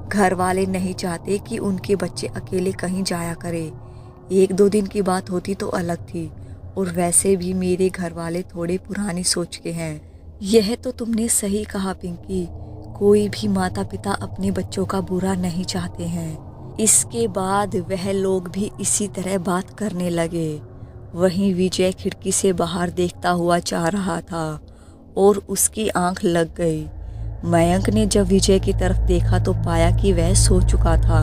घर वाले नहीं चाहते कि उनके बच्चे अकेले कहीं जाया करे। 1-2 दिन की बात होती तो अलग थी, और वैसे भी मेरे घर वाले थोड़े पुरानी सोच के हैं। यह तो तुमने सही कहा पिंकी, कोई भी माता पिता अपने बच्चों का बुरा नहीं चाहते हैं। इसके बाद वह लोग भी इसी तरह बात करने लगे। वहीं विजय खिड़की से बाहर देखता हुआ जा रहा था और उसकी आंख लग गई। मयंक ने जब विजय की तरफ देखा तो पाया कि वह सो चुका था।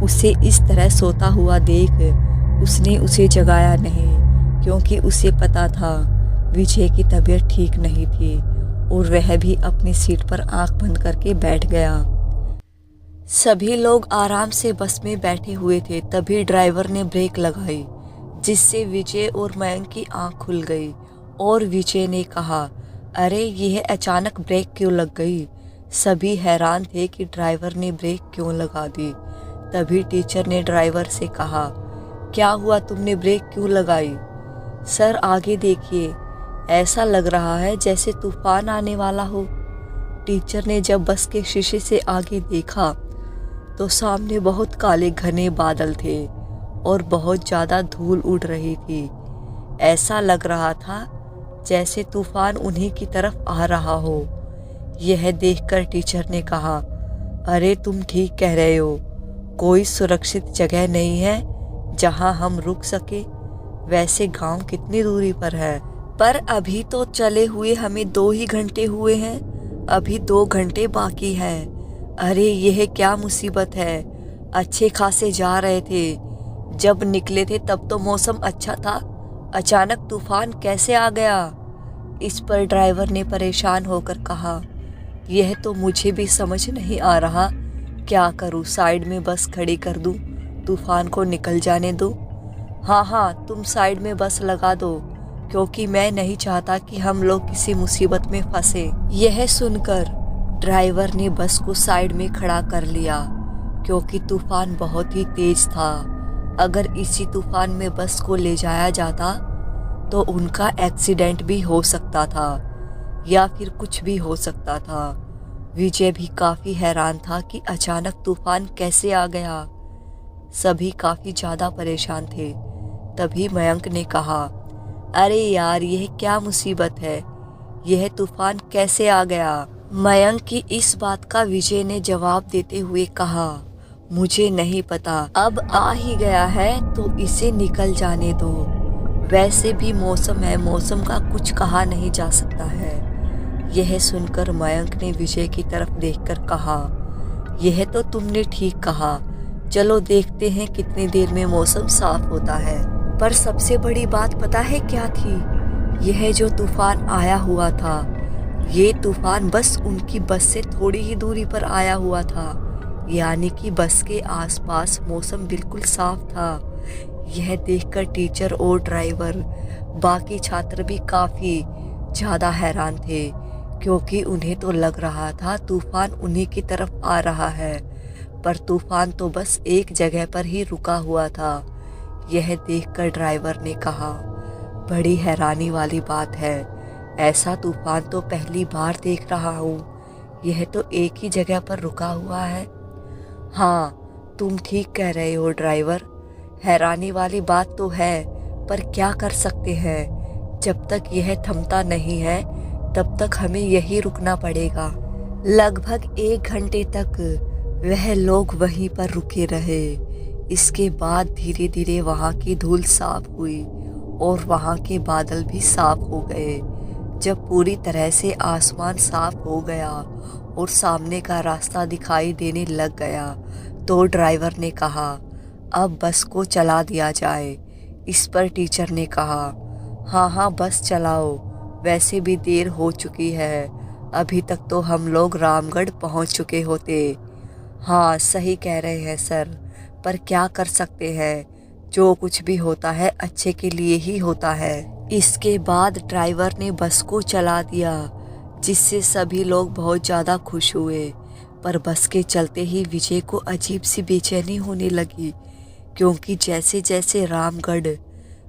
उसे इस तरह सोता हुआ देख उसने उसे जगाया नहीं, क्योंकि उसे पता था विजय की तबीयत ठीक नहीं थी और वह भी अपनी सीट पर आंख बंद करके बैठ गया। सभी लोग आराम से बस में बैठे हुए थे। तभी ड्राइवर ने ब्रेक लगाई, जिससे विजय और मयंक की आंख खुल गई और विजय ने कहा, अरे यह अचानक ब्रेक क्यों लग गई। सभी हैरान थे कि ड्राइवर ने ब्रेक क्यों लगा दी। तभी टीचर ने ड्राइवर से कहा, क्या हुआ, तुमने ब्रेक क्यों लगाई। सर आगे देखिए, ऐसा लग रहा है जैसे तूफान आने वाला हो। टीचर ने जब बस के शीशे से आगे देखा तो सामने बहुत काले घने बादल थे और बहुत ज़्यादा धूल उड़ रही थी। ऐसा लग रहा था जैसे तूफान उन्हीं की तरफ आ रहा हो। यह देखकर टीचर ने कहा, अरे तुम ठीक कह रहे हो, कोई सुरक्षित जगह नहीं है जहां हम रुक सके। वैसे गांव कितनी दूरी पर है, पर अभी तो चले हुए हमें 2 ही घंटे हुए हैं, अभी 2 घंटे बाकी हैं। अरे यह क्या मुसीबत है, अच्छे खासे जा रहे थे, जब निकले थे तब तो मौसम अच्छा था, अचानक तूफान कैसे आ गया। इस पर ड्राइवर ने परेशान होकर कहा, यह तो मुझे भी समझ नहीं आ रहा, क्या करूं, साइड में बस खड़ी कर दूं, तूफान को निकल जाने दो। हाँ, तुम साइड में बस लगा दो, क्योंकि मैं नहीं चाहता कि हम लोग किसी मुसीबत में फंसे। यह सुनकर ड्राइवर ने बस को साइड में खड़ा कर लिया, क्योंकि तूफान बहुत ही तेज था। अगर इसी तूफान में बस को ले जाया जाता तो उनका एक्सीडेंट भी हो सकता था या फिर कुछ भी हो सकता था। विजय भी काफ़ी हैरान था कि अचानक तूफान कैसे आ गया। सभी काफ़ी ज़्यादा परेशान थे। तभी मयंक ने कहा, अरे यार यह क्या मुसीबत है, यह तूफान कैसे आ गया। मयंक की इस बात का विजय ने जवाब देते हुए कहा, मुझे नहीं पता, अब आ ही गया है तो इसे निकल जाने दो। वैसे भी मौसम है, मौसम का कुछ कहा नहीं जा सकता है। यह सुनकर मयंक ने विजय की तरफ देखकर कहा, यह तो तुमने ठीक कहा, चलो देखते हैं कितनी देर में मौसम साफ होता है। पर सबसे बड़ी बात पता है क्या थी, यह जो तूफान आया हुआ था, ये तूफान बस उनकी बस से थोड़ी ही दूरी पर आया हुआ था, यानी कि बस के आसपास मौसम बिल्कुल साफ था। यह देखकर टीचर और ड्राइवर, बाकी छात्र भी काफ़ी ज़्यादा हैरान थे, क्योंकि उन्हें तो लग रहा था तूफान उन्हीं की तरफ आ रहा है, पर तूफान तो बस एक जगह पर ही रुका हुआ था। यह देखकर ड्राइवर ने कहा, बड़ी हैरानी वाली बात है, ऐसा तूफान तो पहली बार देख रहा हूँ। यह तो एक ही जगह पर रुका हुआ है। हाँ, तुम ठीक कह रहे हो ड्राइवर, हैरानी वाली बात तो है, पर क्या कर सकते हैं, जब तक यह थमता नहीं है तब तक हमें यहीं रुकना पड़ेगा। लगभग 1 घंटे तक वह लोग वहीं पर रुके रहे। इसके बाद धीरे धीरे वहाँ की धूल साफ हुई और वहाँ के बादल भी साफ हो गए। जब पूरी तरह से आसमान साफ हो गया और सामने का रास्ता दिखाई देने लग गया तो ड्राइवर ने कहा, अब बस को चला दिया जाए। इस पर टीचर ने कहा, हाँ बस चलाओ, वैसे भी देर हो चुकी है, अभी तक तो हम लोग रामगढ़ पहुंच चुके होते। हाँ सही कह रहे हैं सर, पर क्या कर सकते हैं, जो कुछ भी होता है अच्छे के लिए ही होता है। इसके बाद ड्राइवर ने बस को चला दिया, जिससे सभी लोग बहुत ज़्यादा खुश हुए। पर बस के चलते ही विजय को अजीब सी बेचैनी होने लगी, क्योंकि जैसे जैसे रामगढ़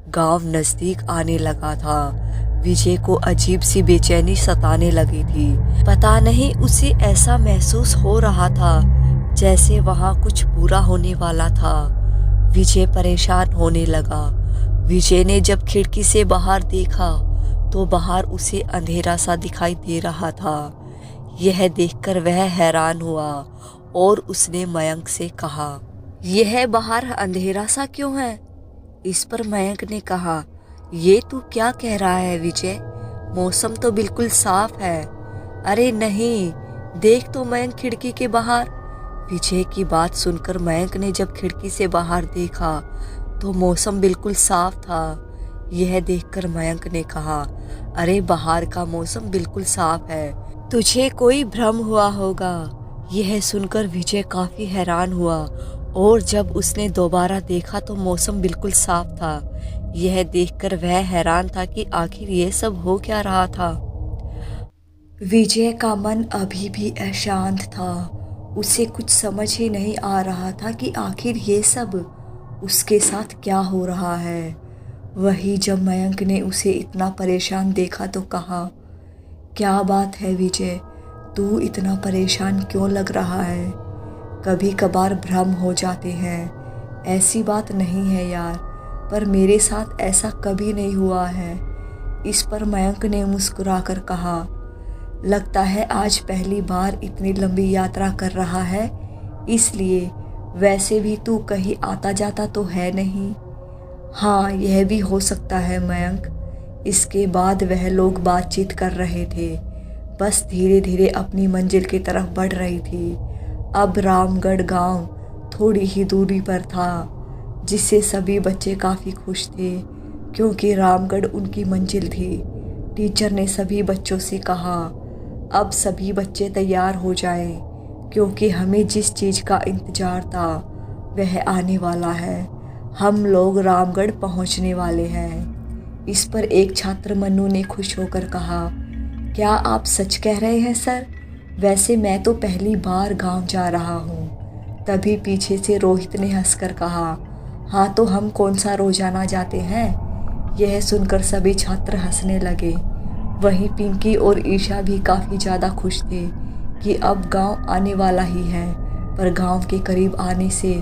गांव नज़दीक आने लगा था, विजय को अजीब सी बेचैनी सताने लगी थी। पता नहीं उसे ऐसा महसूस हो रहा था जैसे वहाँ कुछ बुरा होने वाला था। विजय परेशान होने लगा। विजय ने जब खिड़की से बाहर देखा तो बाहर उसे अंधेरा सा दिखाई दे रहा था। यह देखकर वह हैरान हुआ और उसने मयंक से कहा, यह बाहर अंधेरा सा क्यों है? इस पर मयंक ने कहा, ये तू क्या कह रहा है विजय, मौसम तो बिल्कुल साफ है। अरे नहीं, देख तो मयंक खिड़की के बाहर। विजय की बात सुनकर मयंक ने जब खिड़की से बाहर देखा तो मौसम बिल्कुल साफ था। यह देखकर मयंक ने कहा, अरे बाहर का मौसम बिल्कुल साफ है, तुझे कोई भ्रम हुआ होगा। यह सुनकर विजय काफी हैरान हुआ और जब उसने दोबारा देखा तो मौसम बिल्कुल साफ था। यह देखकर वह हैरान था कि आखिर ये सब हो क्या रहा था। विजय का मन अभी भी अशांत था। उसे कुछ समझ ही नहीं आ रहा था कि आखिर ये सब उसके साथ क्या हो रहा है। वही जब मयंक ने उसे इतना परेशान देखा तो कहा, क्या बात है विजय, तू इतना परेशान क्यों लग रहा है? कभी कभार भ्रम हो जाते हैं, ऐसी बात नहीं है यार, पर मेरे साथ ऐसा कभी नहीं हुआ है। इस पर मयंक ने मुस्कुराकर कहा, लगता है आज पहली बार इतनी लंबी यात्रा कर रहा है, इसलिए। वैसे भी तू कहीं आता जाता तो है नहीं। हाँ, यह भी हो सकता है मयंक। इसके बाद वह लोग बातचीत कर रहे थे, बस धीरे धीरे अपनी मंजिल की तरफ बढ़ रही थी। अब रामगढ़ गांव थोड़ी ही दूरी पर था, जिससे सभी बच्चे काफ़ी खुश थे क्योंकि रामगढ़ उनकी मंजिल थी। टीचर ने सभी बच्चों से कहा, अब सभी बच्चे तैयार हो जाएं, क्योंकि हमें जिस चीज़ का इंतज़ार था वह आने वाला है। हम लोग रामगढ़ पहुंचने वाले हैं। इस पर एक छात्र मन्नू ने खुश होकर कहा, क्या आप सच कह रहे हैं सर? वैसे मैं तो पहली बार गांव जा रहा हूँ। तभी पीछे से रोहित ने हंसकर कहा, हाँ तो हम कौन सा रोजाना जाते हैं। यह सुनकर सभी छात्र हंसने लगे। वहीं पिंकी और ईशा भी काफ़ी ज़्यादा खुश थे कि अब गांव आने वाला ही है, पर गांव के करीब आने से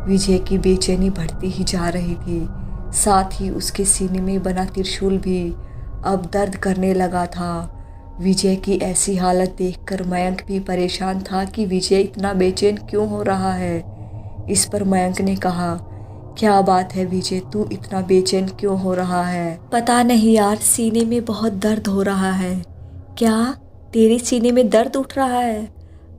विजय की बेचैनी बढ़ती ही जा रही थी। साथ ही उसके सीने में बना त्रिशूल भी अब दर्द करने लगा था। विजय की ऐसी हालत देखकर मयंक भी परेशान था कि विजय इतना बेचैन क्यों हो रहा है। इस पर मयंक ने कहा, क्या बात है विजय, तू इतना बेचैन क्यों हो रहा है? पता नहीं यार, सीने में बहुत दर्द हो रहा है। क्या तेरे सीने में दर्द उठ रहा है?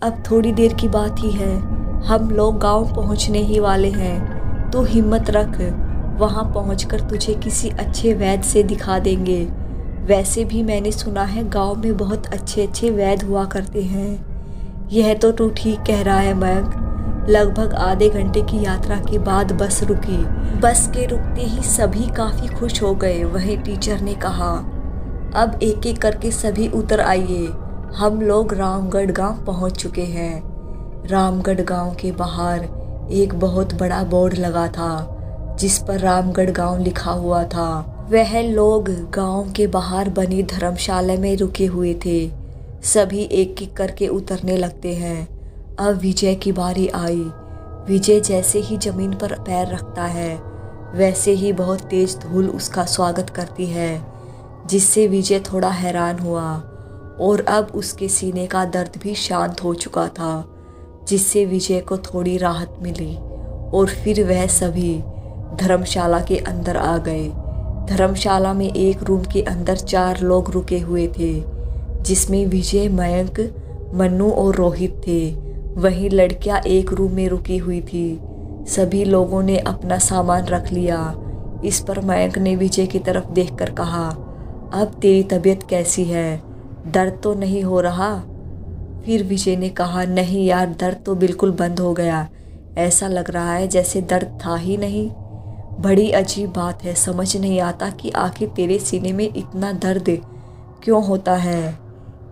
अब थोड़ी देर की बात ही है, हम लोग गांव पहुंचने ही वाले हैं। तो हिम्मत रख, वहां पहुंचकर तुझे किसी अच्छे वैद्य से दिखा देंगे। वैसे भी मैंने सुना है गांव में बहुत अच्छे अच्छे वैद्य हुआ करते हैं। यह तो तू ठीक कह रहा है मयंक। लगभग आधे घंटे की यात्रा के बाद बस रुकी। बस के रुकते ही सभी काफ़ी खुश हो गए। वहीं टीचर ने कहा, अब एक एक करके सभी उतर आइए, हम लोग रामगढ़ गांव पहुंच चुके हैं। रामगढ़ गांव के बाहर एक बहुत बड़ा बोर्ड लगा था, जिस पर रामगढ़ गांव लिखा हुआ था। वह लोग गांव के बाहर बनी धर्मशाला में रुके हुए थे। सभी एक एक करके उतरने लगते हैं। अब विजय की बारी आई। विजय जैसे ही जमीन पर पैर रखता है, वैसे ही बहुत तेज धूल उसका स्वागत करती है, जिससे विजय थोड़ा हैरान हुआ। और अब उसके सीने का दर्द भी शांत हो चुका था, जिससे विजय को थोड़ी राहत मिली। और फिर वह सभी धर्मशाला के अंदर आ गए। धर्मशाला में एक रूम के अंदर 4 लोग रुके हुए थे, जिसमें विजय, मयंक, मन्नू और रोहित थे। वहीं लड़कियां एक रूम में रुकी हुई थी। सभी लोगों ने अपना सामान रख लिया। इस पर मयंक ने विजय की तरफ देखकर कहा, अब तेरी तबीयत कैसी है? दर्द तो नहीं हो रहा? फिर विजय ने कहा, नहीं यार, दर्द तो बिल्कुल बंद हो गया। ऐसा लग रहा है जैसे दर्द था ही नहीं। बड़ी अजीब बात है, समझ नहीं आता कि आखिर तेरे सीने में इतना दर्द क्यों होता है।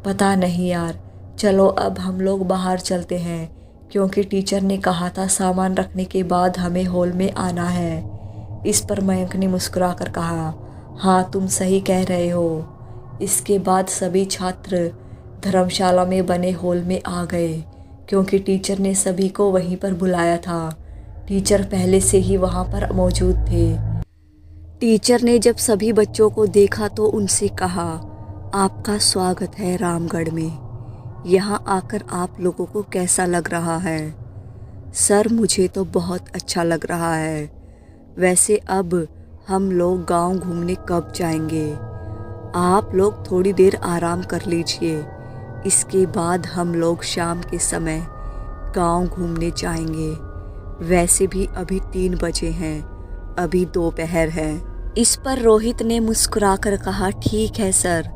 पता नहीं यार, चलो अब हम लोग बाहर चलते हैं, क्योंकि टीचर ने कहा था सामान रखने के बाद हमें हॉल में आना है। इस पर मयंक ने मुस्कुराकर कहा, हाँ तुम सही कह रहे हो। इसके बाद सभी छात्र धर्मशाला में बने हॉल में आ गए, क्योंकि टीचर ने सभी को वहीं पर बुलाया था। टीचर पहले से ही वहाँ पर मौजूद थे। टीचर ने जब सभी बच्चों को देखा तो उनसे कहा, आपका स्वागत है रामगढ़ में। यहाँ आकर आप लोगों को कैसा लग रहा है? सर मुझे तो बहुत अच्छा लग रहा है। वैसे अब हम लोग गांव घूमने कब जाएंगे? आप लोग थोड़ी देर आराम कर लीजिए, इसके बाद हम लोग शाम के समय गांव घूमने जाएंगे। वैसे भी अभी 3 बजे हैं, अभी दोपहर है। इस पर रोहित ने मुस्कुराकर कहा, ठीक है सर।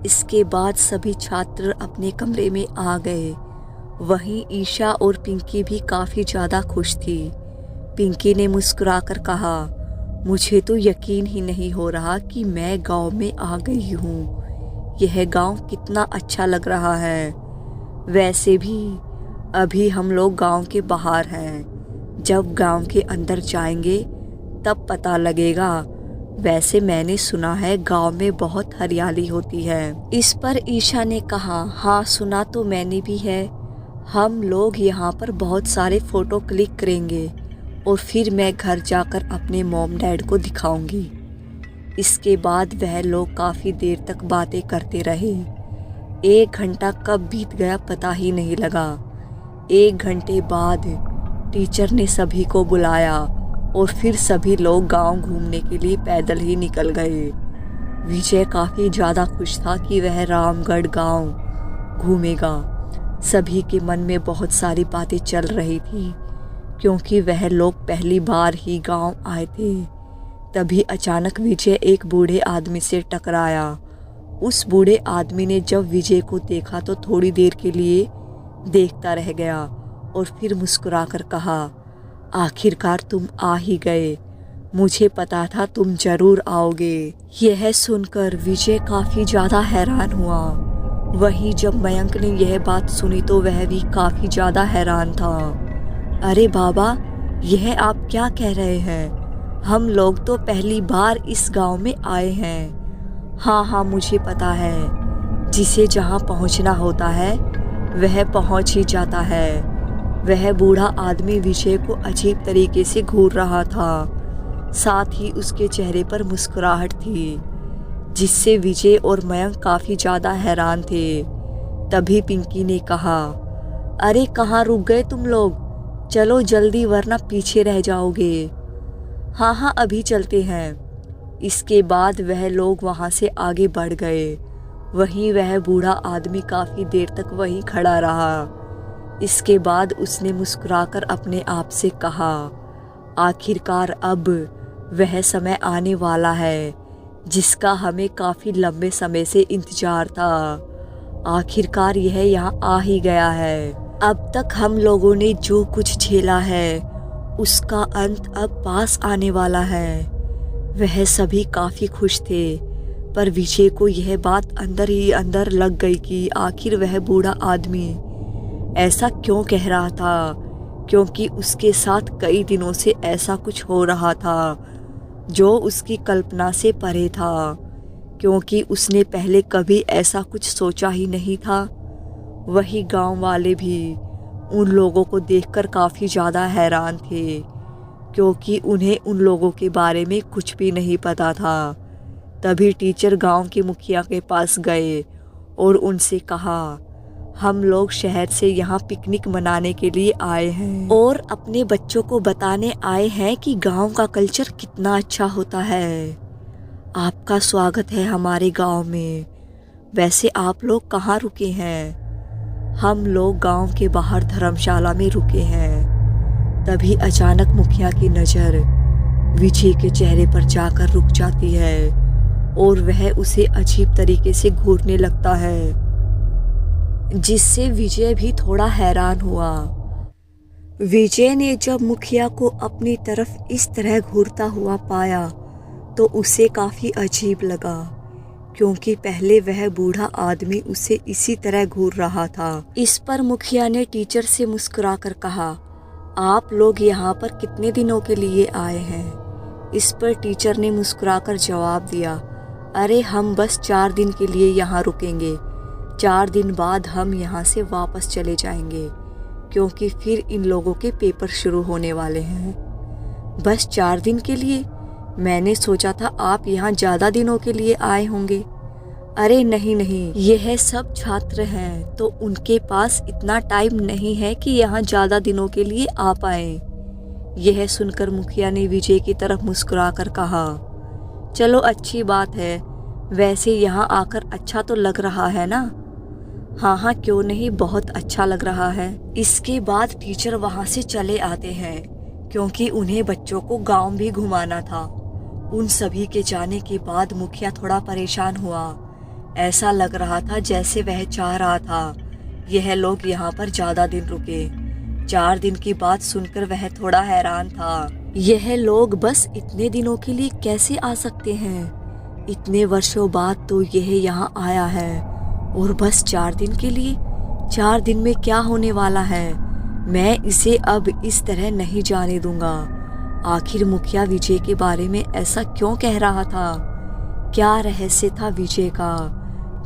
इसके बाद सभी छात्र अपने कमरे में आ गए। वहीं ईशा और पिंकी भी काफ़ी ज़्यादा खुश थी। पिंकी ने मुस्कुराकर कहा, मुझे तो यकीन ही नहीं हो रहा कि मैं गांव में आ गई हूँ। यह गांव कितना अच्छा लग रहा है। वैसे भी अभी हम लोग गांव के बाहर हैं, जब गांव के अंदर जाएंगे तब पता लगेगा। वैसे मैंने सुना है गांव में बहुत हरियाली होती है। इस पर ईशा ने कहा, हाँ सुना तो मैंने भी है। हम लोग यहाँ पर बहुत सारे फ़ोटो क्लिक करेंगे और फिर मैं घर जाकर अपने मॉम डैड को दिखाऊंगी। इसके बाद वह लोग काफ़ी देर तक बातें करते रहे। 1 घंटा कब बीत गया पता ही नहीं लगा। 1 घंटे बाद टीचर ने सभी को बुलाया और फिर सभी लोग गांव घूमने के लिए पैदल ही निकल गए। विजय काफ़ी ज़्यादा खुश था कि वह रामगढ़ गांव घूमेगा। सभी के मन में बहुत सारी बातें चल रही थी, क्योंकि वह लोग पहली बार ही गांव आए थे। तभी अचानक विजय एक बूढ़े आदमी से टकराया। उस बूढ़े आदमी ने जब विजय को देखा तो थोड़ी देर के लिए देखता रह गया और फिर मुस्कुराकर कहा, आखिरकार तुम आ ही गए। मुझे पता था तुम जरूर आओगे। यह सुनकर विजय काफ़ी ज़्यादा हैरान हुआ। वहीं जब मयंक ने यह बात सुनी तो वह भी काफ़ी ज़्यादा हैरान था। अरे बाबा, यह आप क्या कह रहे हैं? हम लोग तो पहली बार इस गांव में आए हैं। हाँ मुझे पता है, जिसे जहां पहुंचना होता है वह पहुंच ही जाता है। वह बूढ़ा आदमी विजय को अजीब तरीके से घूर रहा था, साथ ही उसके चेहरे पर मुस्कुराहट थी, जिससे विजय और मयंक काफ़ी ज़्यादा हैरान थे। तभी पिंकी ने कहा, अरे कहाँ रुक गए तुम लोग? चलो जल्दी वरना पीछे रह जाओगे। हाँ अभी चलते हैं। इसके बाद वह लोग वहाँ से आगे बढ़ गए। वहीं वह बूढ़ा आदमी काफ़ी देर तक वहीं खड़ा रहा। इसके बाद उसने मुस्कुराकर अपने आप से कहा, आखिरकार अब वह समय आने वाला है जिसका हमें काफ़ी लंबे समय से इंतज़ार था। आखिरकार यह यहाँ आ ही गया है। अब तक हम लोगों ने जो कुछ झेला है उसका अंत अब पास आने वाला है। वह सभी काफ़ी खुश थे, पर विजय को यह बात अंदर ही अंदर लग गई कि आखिर वह बूढ़ा आदमी ऐसा क्यों कह रहा था, क्योंकि उसके साथ कई दिनों से ऐसा कुछ हो रहा था जो उसकी कल्पना से परे था, क्योंकि उसने पहले कभी ऐसा कुछ सोचा ही नहीं था। वही गांव वाले भी उन लोगों को देखकर काफ़ी ज़्यादा हैरान थे, क्योंकि उन्हें उन लोगों के बारे में कुछ भी नहीं पता था। तभी टीचर गांव के मुखिया के पास गए और उनसे कहा, हम लोग शहर से यहाँ पिकनिक मनाने के लिए आए हैं और अपने बच्चों को बताने आए हैं कि गांव का कल्चर कितना अच्छा होता है। आपका स्वागत है हमारे गांव में। वैसे आप लोग कहाँ रुके हैं? हम लोग गांव के बाहर धर्मशाला में रुके हैं। तभी अचानक मुखिया की नज़र विजय के चेहरे पर जाकर रुक जाती है और वह उसे अजीब तरीके से घूरने लगता है, जिससे विजय भी थोड़ा हैरान हुआ। विजय ने जब मुखिया को अपनी तरफ इस तरह घूरता हुआ पाया तो उसे काफ़ी अजीब लगा, क्योंकि पहले वह बूढ़ा आदमी उसे इसी तरह घूर रहा था। इस पर मुखिया ने टीचर से मुस्कुराकर कहा, आप लोग यहाँ पर कितने दिनों के लिए आए हैं? इस पर टीचर ने मुस्कुराकर जवाब दिया, अरे हम बस 4 दिन के लिए यहाँ रुकेंगे। 4 दिन बाद हम यहाँ से वापस चले जाएंगे, क्योंकि फिर इन लोगों के पेपर शुरू होने वाले हैं। बस 4 दिन के लिए? मैंने सोचा था आप यहाँ ज़्यादा दिनों के लिए आए होंगे। अरे नहीं नहीं, यह सब छात्र हैं तो उनके पास इतना टाइम नहीं है कि यहाँ ज़्यादा दिनों के लिए आ पाए। यह सुनकर मुखिया ने विजय की तरफ मुस्कुराकर कहा, चलो अच्छी बात है, वैसे यहाँ आकर अच्छा तो लग रहा है ना? हाँ हाँ क्यों नहीं, बहुत अच्छा लग रहा है। इसके बाद टीचर वहाँ से चले आते हैं क्योंकि उन्हें बच्चों को गांव भी घुमाना था। उन सभी के जाने के बाद मुखिया थोड़ा परेशान हुआ। ऐसा लग रहा था जैसे वह चाह रहा था यह लोग यहाँ पर ज़्यादा दिन रुके। 4 दिन की बात सुनकर वह थोड़ा हैरान था। यह लोग बस इतने दिनों के लिए कैसे आ सकते हैं? इतने वर्षों बाद तो यह यहाँ आया है और बस 4 दिन के लिए। 4 दिन में क्या होने वाला है? मैं इसे अब इस तरह नहीं जाने दूंगा। आखिर मुखिया विजय के बारे में ऐसा क्यों कह रहा था? क्या रहस्य था विजय का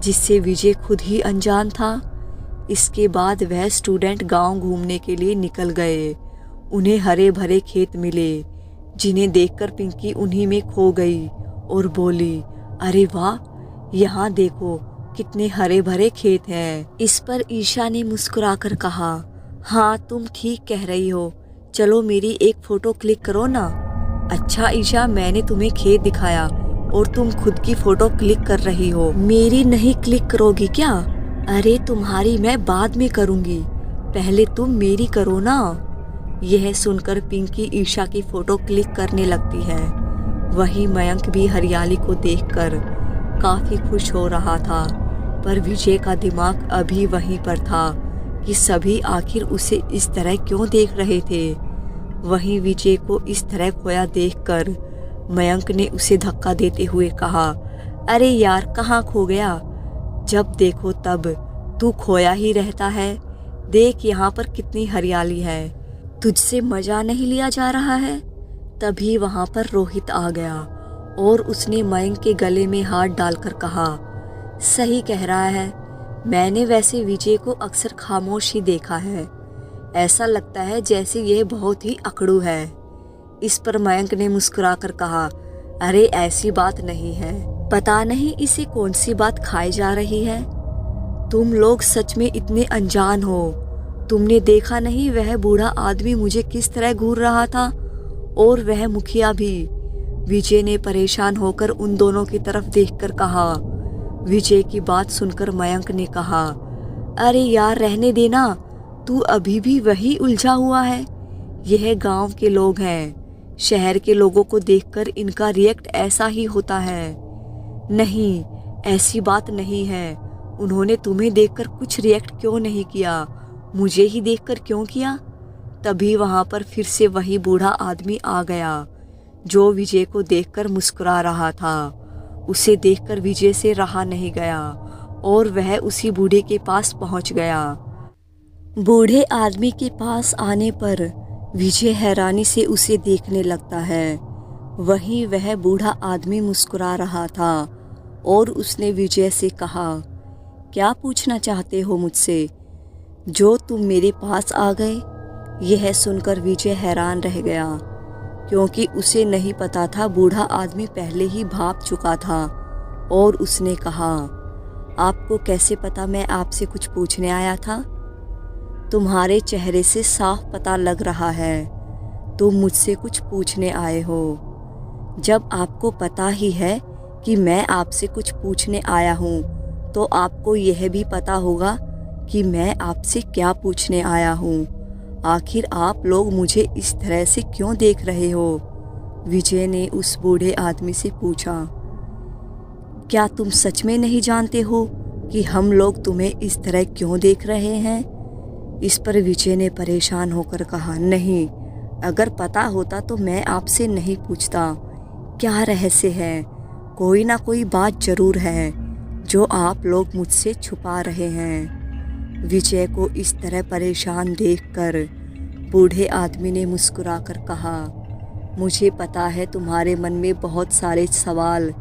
जिससे विजय खुद ही अनजान था? इसके बाद वह स्टूडेंट गांव घूमने के लिए निकल गए। उन्हें हरे भरे खेत मिले जिन्हें देखकर पिंकी उन्हीं में खो गई और बोली, अरे वाह, यहाँ देखो कितने हरे भरे खेत हैं। इस पर ईशा ने मुस्कुराकर कहा, हाँ तुम ठीक कह रही हो, चलो मेरी एक फ़ोटो क्लिक करो ना। अच्छा ईशा, मैंने तुम्हें खेत दिखाया और तुम खुद की फ़ोटो क्लिक कर रही हो, मेरी नहीं क्लिक करोगी क्या? अरे तुम्हारी मैं बाद में करूँगी, पहले तुम मेरी करो ना। यह सुनकर पिंकी ईशा की फ़ोटो क्लिक करने लगती है। वहीं मयंक भी हरियाली को देखकर काफ़ी खुश हो रहा था, पर विजय का दिमाग अभी वहीं पर था कि सभी आखिर उसे इस तरह क्यों देख रहे थे। वहीं विजय को इस तरह खोया देखकर मयंक ने उसे धक्का देते हुए कहा, अरे यार कहाँ खो गया? जब देखो तब तू खोया ही रहता है। देख यहाँ पर कितनी हरियाली है, तुझसे मज़ा नहीं लिया जा रहा है? तभी वहाँ पर रोहित आ गया और उसने मयंक के गले में हाथ डालकर कहा, सही कह रहा है, मैंने वैसे विजय को अक्सर खामोश ही देखा है। ऐसा लगता है जैसे यह बहुत ही अकड़ू है। इस पर मयंक ने मुस्कुराकर कहा, अरे ऐसी बात नहीं है, पता नहीं इसे कौन सी बात खाई जा रही है। तुम लोग सच में इतने अनजान हो। तुमने देखा नहीं वह बूढ़ा आदमी मुझे किस तरह घूर रहा था, और वह मुखिया भी। विजय ने परेशान होकर उन दोनों की तरफ देखकर कहा। विजय की बात सुनकर मयंक ने कहा, अरे यार रहने देना, तू अभी भी वही उलझा हुआ है। यह गांव के लोग हैं, शहर के लोगों को देखकर इनका रिएक्ट ऐसा ही होता है। नहीं, ऐसी बात नहीं है। उन्होंने तुम्हें देखकर कुछ रिएक्ट क्यों नहीं किया, मुझे ही देखकर क्यों किया? तभी वहां पर फिर से वही बूढ़ा आदमी आ गया जो विजय को देखकर मुस्कुरा रहा था। उसे देखकर विजय से रहा नहीं गया और वह उसी बूढ़े के पास पहुंच गया। बूढ़े आदमी के पास आने पर विजय हैरानी से उसे देखने लगता है। वहीं वह बूढ़ा आदमी मुस्कुरा रहा था और उसने विजय से कहा, क्या पूछना चाहते हो मुझसे जो तुम मेरे पास आ गए? यह सुनकर विजय हैरान रह गया क्योंकि उसे नहीं पता था बूढ़ा आदमी पहले ही भाप चुका था। और उसने कहा, आपको कैसे पता मैं आपसे कुछ पूछने आया था? तुम्हारे चेहरे से साफ पता लग रहा है तुम मुझसे कुछ पूछने आए हो। जब आपको पता ही है कि मैं आपसे कुछ पूछने आया हूँ तो आपको यह भी पता होगा कि मैं आपसे क्या पूछने आया हूँ। आखिर आप लोग मुझे इस तरह से क्यों देख रहे हो? विजय ने उस बूढ़े आदमी से पूछा, क्या तुम सच में नहीं जानते हो कि हम लोग तुम्हें इस तरह क्यों देख रहे हैं? इस पर विजय ने परेशान होकर कहा, नहीं, अगर पता होता तो मैं आपसे नहीं पूछता। क्या रहस्य है? कोई ना कोई बात जरूर है जो आप लोग मुझसे छुपा रहे हैं। विजय को इस तरह परेशान देखकर बूढ़े आदमी ने मुस्कुराकर कहा, मुझे पता है तुम्हारे मन में बहुत सारे सवाल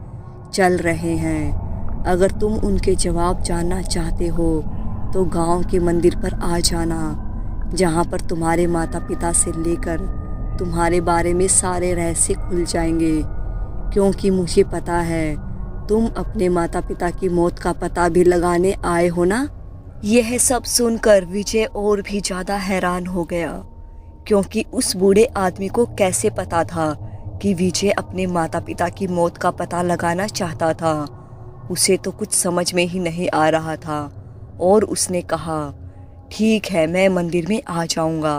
चल रहे हैं। अगर तुम उनके जवाब जानना चाहते हो तो गांव के मंदिर पर आ जाना, जहां पर तुम्हारे माता पिता से लेकर तुम्हारे बारे में सारे रहस्य खुल जाएंगे। क्योंकि मुझे पता है तुम अपने माता पिता की मौत का पता भी लगाने आए हो ना? यह सब सुनकर विजय और भी ज़्यादा हैरान हो गया, क्योंकि उस बूढ़े आदमी को कैसे पता था कि विजय अपने माता पिता की मौत का पता लगाना चाहता था। उसे तो कुछ समझ में ही नहीं आ रहा था और उसने कहा, ठीक है, मैं मंदिर में आ जाऊंगा,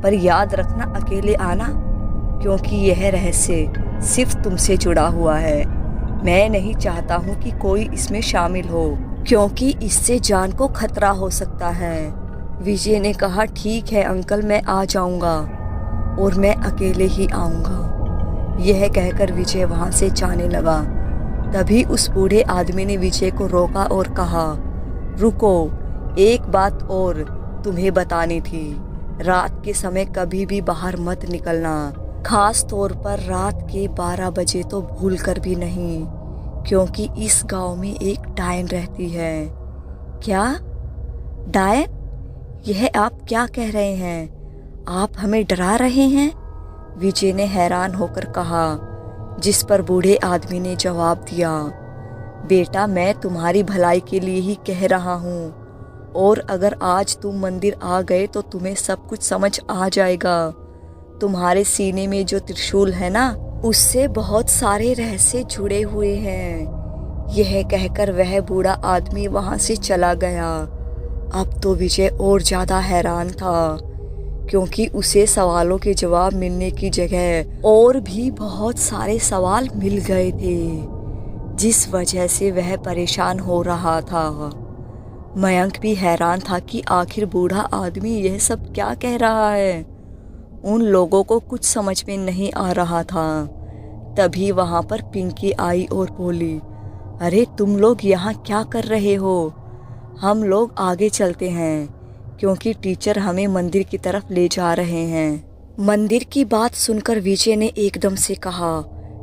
पर याद रखना अकेले आना, क्योंकि यह रहस्य सिर्फ तुमसे जुड़ा हुआ है। मैं नहीं चाहता हूँ कि कोई इसमें शामिल हो, क्योंकि इससे जान को खतरा हो सकता है। विजय ने कहा, ठीक है अंकल, मैं आ जाऊंगा और मैं अकेले ही आऊंगा। यह कहकर विजय वहां से जाने लगा। तभी उस बूढ़े आदमी ने विजय को रोका और कहा, रुको, एक बात और तुम्हें बतानी थी। रात के समय कभी भी बाहर मत निकलना, खास तौर पर रात के 12 बजे तो भूल कर भी नहीं, क्योंकि इस गांव में एक डायन रहती है। क्या? डायन? यह आप क्या कह रहे हैं? आप हमें डरा रहे हैं? विजय ने हैरान होकर कहा, जिस पर बूढ़े आदमी ने जवाब दिया, बेटा, मैं तुम्हारी भलाई के लिए ही कह रहा हूँ, और अगर आज तुम मंदिर आ गए तो तुम्हें सब कुछ समझ आ जाएगा। तुम्हारे सीने में जो त्रिशूल है ना, उससे बहुत सारे रहस्य जुड़े हुए हैं। यह कहकर वह बूढ़ा आदमी वहां से चला गया। अब तो विजय और ज्यादा हैरान था, क्योंकि उसे सवालों के जवाब मिलने की जगह और भी बहुत सारे सवाल मिल गए थे, जिस वजह से वह परेशान हो रहा था। मयंक भी हैरान था कि आखिर बूढ़ा आदमी यह सब क्या कह रहा है। उन लोगों को कुछ समझ में नहीं आ रहा था। तभी वहां पर पिंकी आई और बोली, अरे तुम लोग यहाँ क्या कर रहे हो? हम लोग आगे चलते हैं, क्योंकि टीचर हमें मंदिर की तरफ ले जा रहे हैं। मंदिर की बात सुनकर विजय ने एकदम से कहा,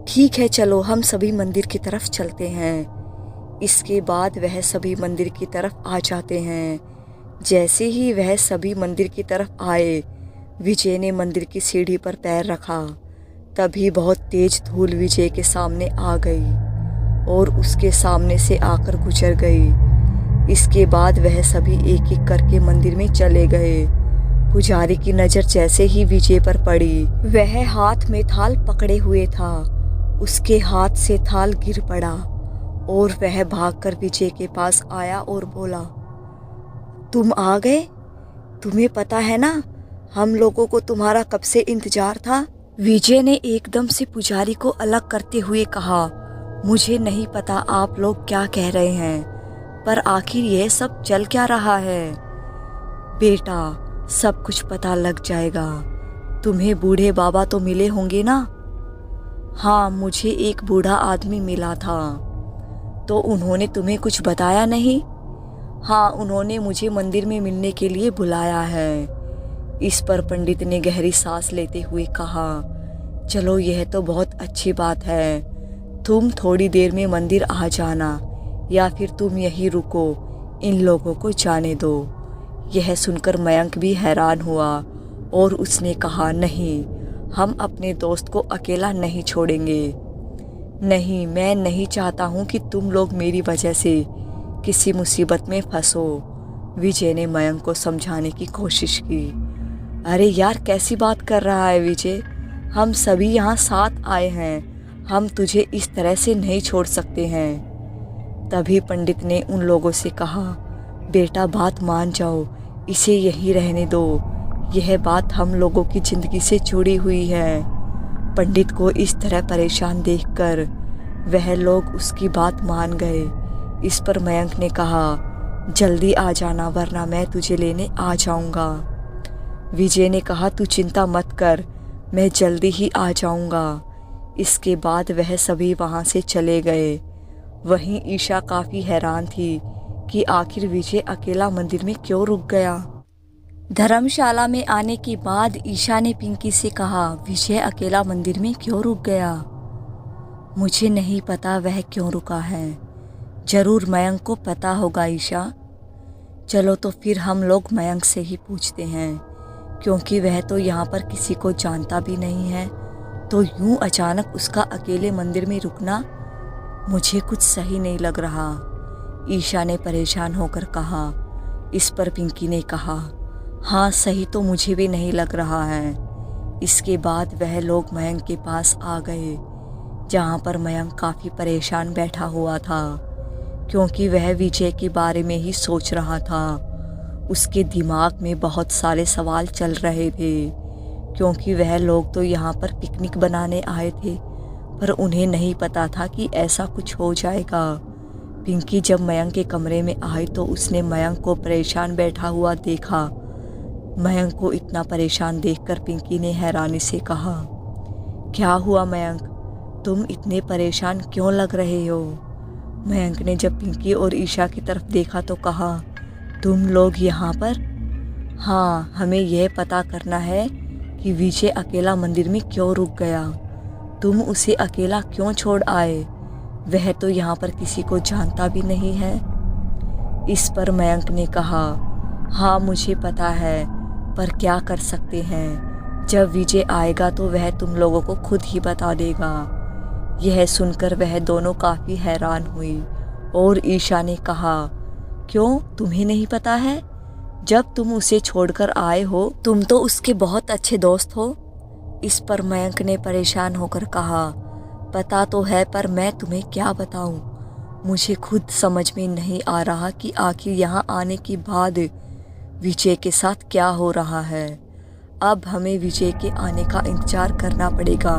ठीक है, चलो हम सभी मंदिर की तरफ चलते हैं। इसके बाद वह सभी मंदिर की तरफ आ जाते हैं। जैसे ही वह सभी मंदिर की तरफ आए, विजय ने मंदिर की सीढ़ी पर पैर रखा। तभी बहुत तेज धूल विजय के सामने आ गई और उसके सामने से आकर गुजर गई। इसके बाद वह सभी एक एक करके मंदिर में चले गए। पुजारी की नजर जैसे ही विजय पर पड़ी, वह हाथ में थाल पकड़े हुए था। उसके हाथ से थाल गिर पड़ा और वह भागकर विजय के पास आया और बोला, तुम आ गए? तुम्हें पता है ना, हम लोगों को तुम्हारा कब से इंतजार था। विजय ने एकदम से पुजारी को अलग करते हुए कहा, मुझे नहीं पता आप लोग क्या कह रहे हैं, पर आखिर यह सब चल क्या रहा है? बेटा, सब कुछ पता लग जाएगा। तुम्हें बूढ़े बाबा तो मिले होंगे ना? हाँ, मुझे एक बूढ़ा आदमी मिला था। तो उन्होंने तुम्हें कुछ बताया नहीं? हाँ, उन्होंने मुझे मंदिर में मिलने के लिए बुलाया है। इस पर पंडित ने गहरी सांस लेते हुए कहा, चलो यह तो बहुत अच्छी बात है। तुम थोड़ी देर में मंदिर आ जाना, या फिर तुम यहीं रुको, इन लोगों को जाने दो। यह सुनकर मयंक भी हैरान हुआ और उसने कहा, नहीं, हम अपने दोस्त को अकेला नहीं छोड़ेंगे। नहीं, मैं नहीं चाहता हूँ कि तुम लोग मेरी वजह से किसी मुसीबत में फंसो। विजय ने मयंक को समझाने की कोशिश की। अरे यार, कैसी बात कर रहा है विजय, हम सभी यहाँ साथ आए हैं, हम तुझे इस तरह से नहीं छोड़ सकते हैं। तभी पंडित ने उन लोगों से कहा, बेटा बात मान जाओ, इसे यहीं रहने दो, यह बात हम लोगों की ज़िंदगी से जुड़ी हुई है। पंडित को इस तरह परेशान देखकर वह लोग उसकी बात मान गए। इस पर मयंक ने कहा, जल्दी आ जाना, वरना मैं तुझे लेने आ जाऊंगा। विजय ने कहा, तू चिंता मत कर, मैं जल्दी ही आ जाऊंगा। इसके बाद वह सभी वहाँ से चले गए। वहीं ईशा काफ़ी हैरान थी कि आखिर विजय अकेला मंदिर में क्यों रुक गया। धर्मशाला में आने के बाद ईशा ने पिंकी से कहा, विजय अकेला मंदिर में क्यों रुक गया? मुझे नहीं पता वह क्यों रुका है, जरूर मयंक को पता होगा ईशा। चलो तो फिर हम लोग मयंक से ही पूछते हैं, क्योंकि वह तो यहाँ पर किसी को जानता भी नहीं है। तो यूं अचानक उसका अकेले मंदिर में रुकना मुझे कुछ सही नहीं लग रहा, ईशा ने परेशान होकर कहा। इस पर पिंकी ने कहा, हाँ सही तो मुझे भी नहीं लग रहा है। इसके बाद वह लोग मयंक के पास आ गए, जहाँ पर मयंक काफ़ी परेशान बैठा हुआ था, क्योंकि वह विजय के बारे में ही सोच रहा था। उसके दिमाग में बहुत सारे सवाल चल रहे थे, क्योंकि वह लोग तो यहाँ पर पिकनिक बनाने आए थे, पर उन्हें नहीं पता था कि ऐसा कुछ हो जाएगा। पिंकी जब मयंक के कमरे में आई तो उसने मयंक को परेशान बैठा हुआ देखा। मयंक को इतना परेशान देखकर पिंकी ने हैरानी से कहा, क्या हुआ मयंक, तुम इतने परेशान क्यों लग रहे हो? मयंक ने जब पिंकी और ईशा की तरफ देखा तो कहा, तुम लोग यहाँ पर? हाँ, हमें यह पता करना है कि विजय अकेला मंदिर में क्यों रुक गया। तुम उसे अकेला क्यों छोड़ आए? वह तो यहाँ पर किसी को जानता भी नहीं है। इस पर मयंक ने कहा, हाँ मुझे पता है, पर क्या कर सकते हैं, जब विजय आएगा तो वह तुम लोगों को खुद ही बता देगा। यह सुनकर वह दोनों काफ़ी हैरान हुई और ईशा ने कहा, क्यों तुम्हें नहीं पता है? जब तुम उसे छोड़कर आए हो तुम तो उसके बहुत अच्छे दोस्त हो। इस पर मयंक ने परेशान होकर कहा, पता तो है पर मैं तुम्हें क्या बताऊं, मुझे खुद समझ में नहीं आ रहा कि आखिर यहाँ आने के बाद विजय के साथ क्या हो रहा है। अब हमें विजय के आने का इंतजार करना पड़ेगा,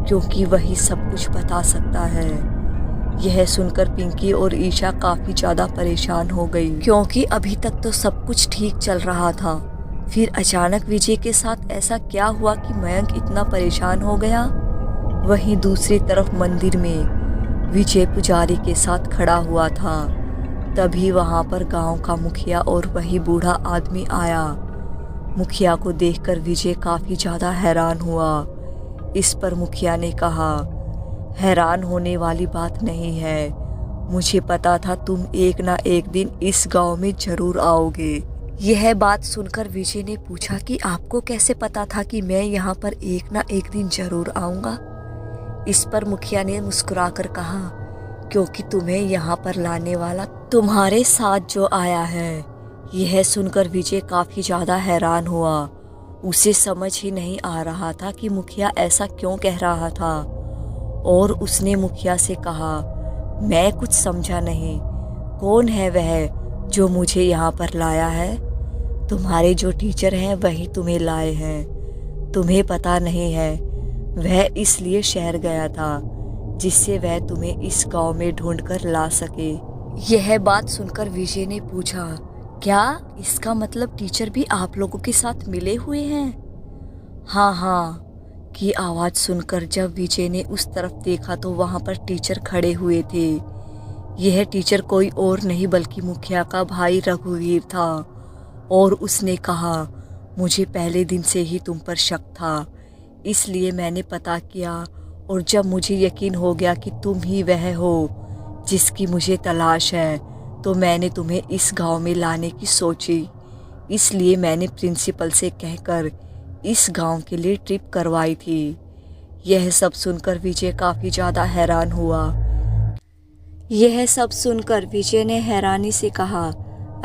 क्योंकि वही सब कुछ बता सकता है। यह सुनकर पिंकी और ईशा काफ़ी ज़्यादा परेशान हो गई, क्योंकि अभी तक तो सब कुछ ठीक चल रहा था। फिर अचानक विजय के साथ ऐसा क्या हुआ कि मयंक इतना परेशान हो गया। वहीं दूसरी तरफ मंदिर में विजय पुजारी के साथ खड़ा हुआ था। तभी वहां पर गांव का मुखिया और वही बूढ़ा आदमी आया। मुखिया को देखकर विजय काफ़ी ज़्यादा हैरान हुआ। इस पर मुखिया ने कहा, हैरान होने वाली बात नहीं है, मुझे पता था तुम एक ना एक दिन इस गांव में ज़रूर आओगे। यह बात सुनकर विजय ने पूछा कि आपको कैसे पता था कि मैं यहाँ पर एक ना एक दिन ज़रूर आऊँगा? इस पर मुखिया ने मुस्कुराकर कहा, क्योंकि तुम्हें यहाँ पर लाने वाला तुम्हारे साथ जो आया है। यह सुनकर विजय काफ़ी ज़्यादा हैरान हुआ। उसे समझ ही नहीं आ रहा था कि मुखिया ऐसा क्यों कह रहा था, और उसने मुखिया से कहा, मैं कुछ समझा नहीं, कौन है वह जो मुझे यहाँ पर लाया है? तुम्हारे जो टीचर हैं वही तुम्हें लाए हैं। तुम्हें पता नहीं है, वह इसलिए शहर गया था जिससे वह तुम्हें इस गांव में ढूंढकर ला सके। यह बात सुनकर विजय ने पूछा, क्या इसका मतलब टीचर भी आप लोगों के साथ मिले हुए हैं? हाँ हाँ की आवाज़ सुनकर जब विजय ने उस तरफ देखा तो वहाँ पर टीचर खड़े हुए थे। यह टीचर कोई और नहीं बल्कि मुखिया का भाई रघुवीर था, और उसने कहा, मुझे पहले दिन से ही तुम पर शक था, इसलिए मैंने पता किया, और जब मुझे यकीन हो गया कि तुम ही वह हो जिसकी मुझे तलाश है, तो मैंने तुम्हें इस गांव में लाने की सोची। इसलिए मैंने प्रिंसिपल से कहकर इस गांव के लिए ट्रिप करवाई थी। यह सब सुनकर विजय काफ़ी ज़्यादा हैरान हुआ। यह सब सुनकर विजय ने हैरानी से कहा,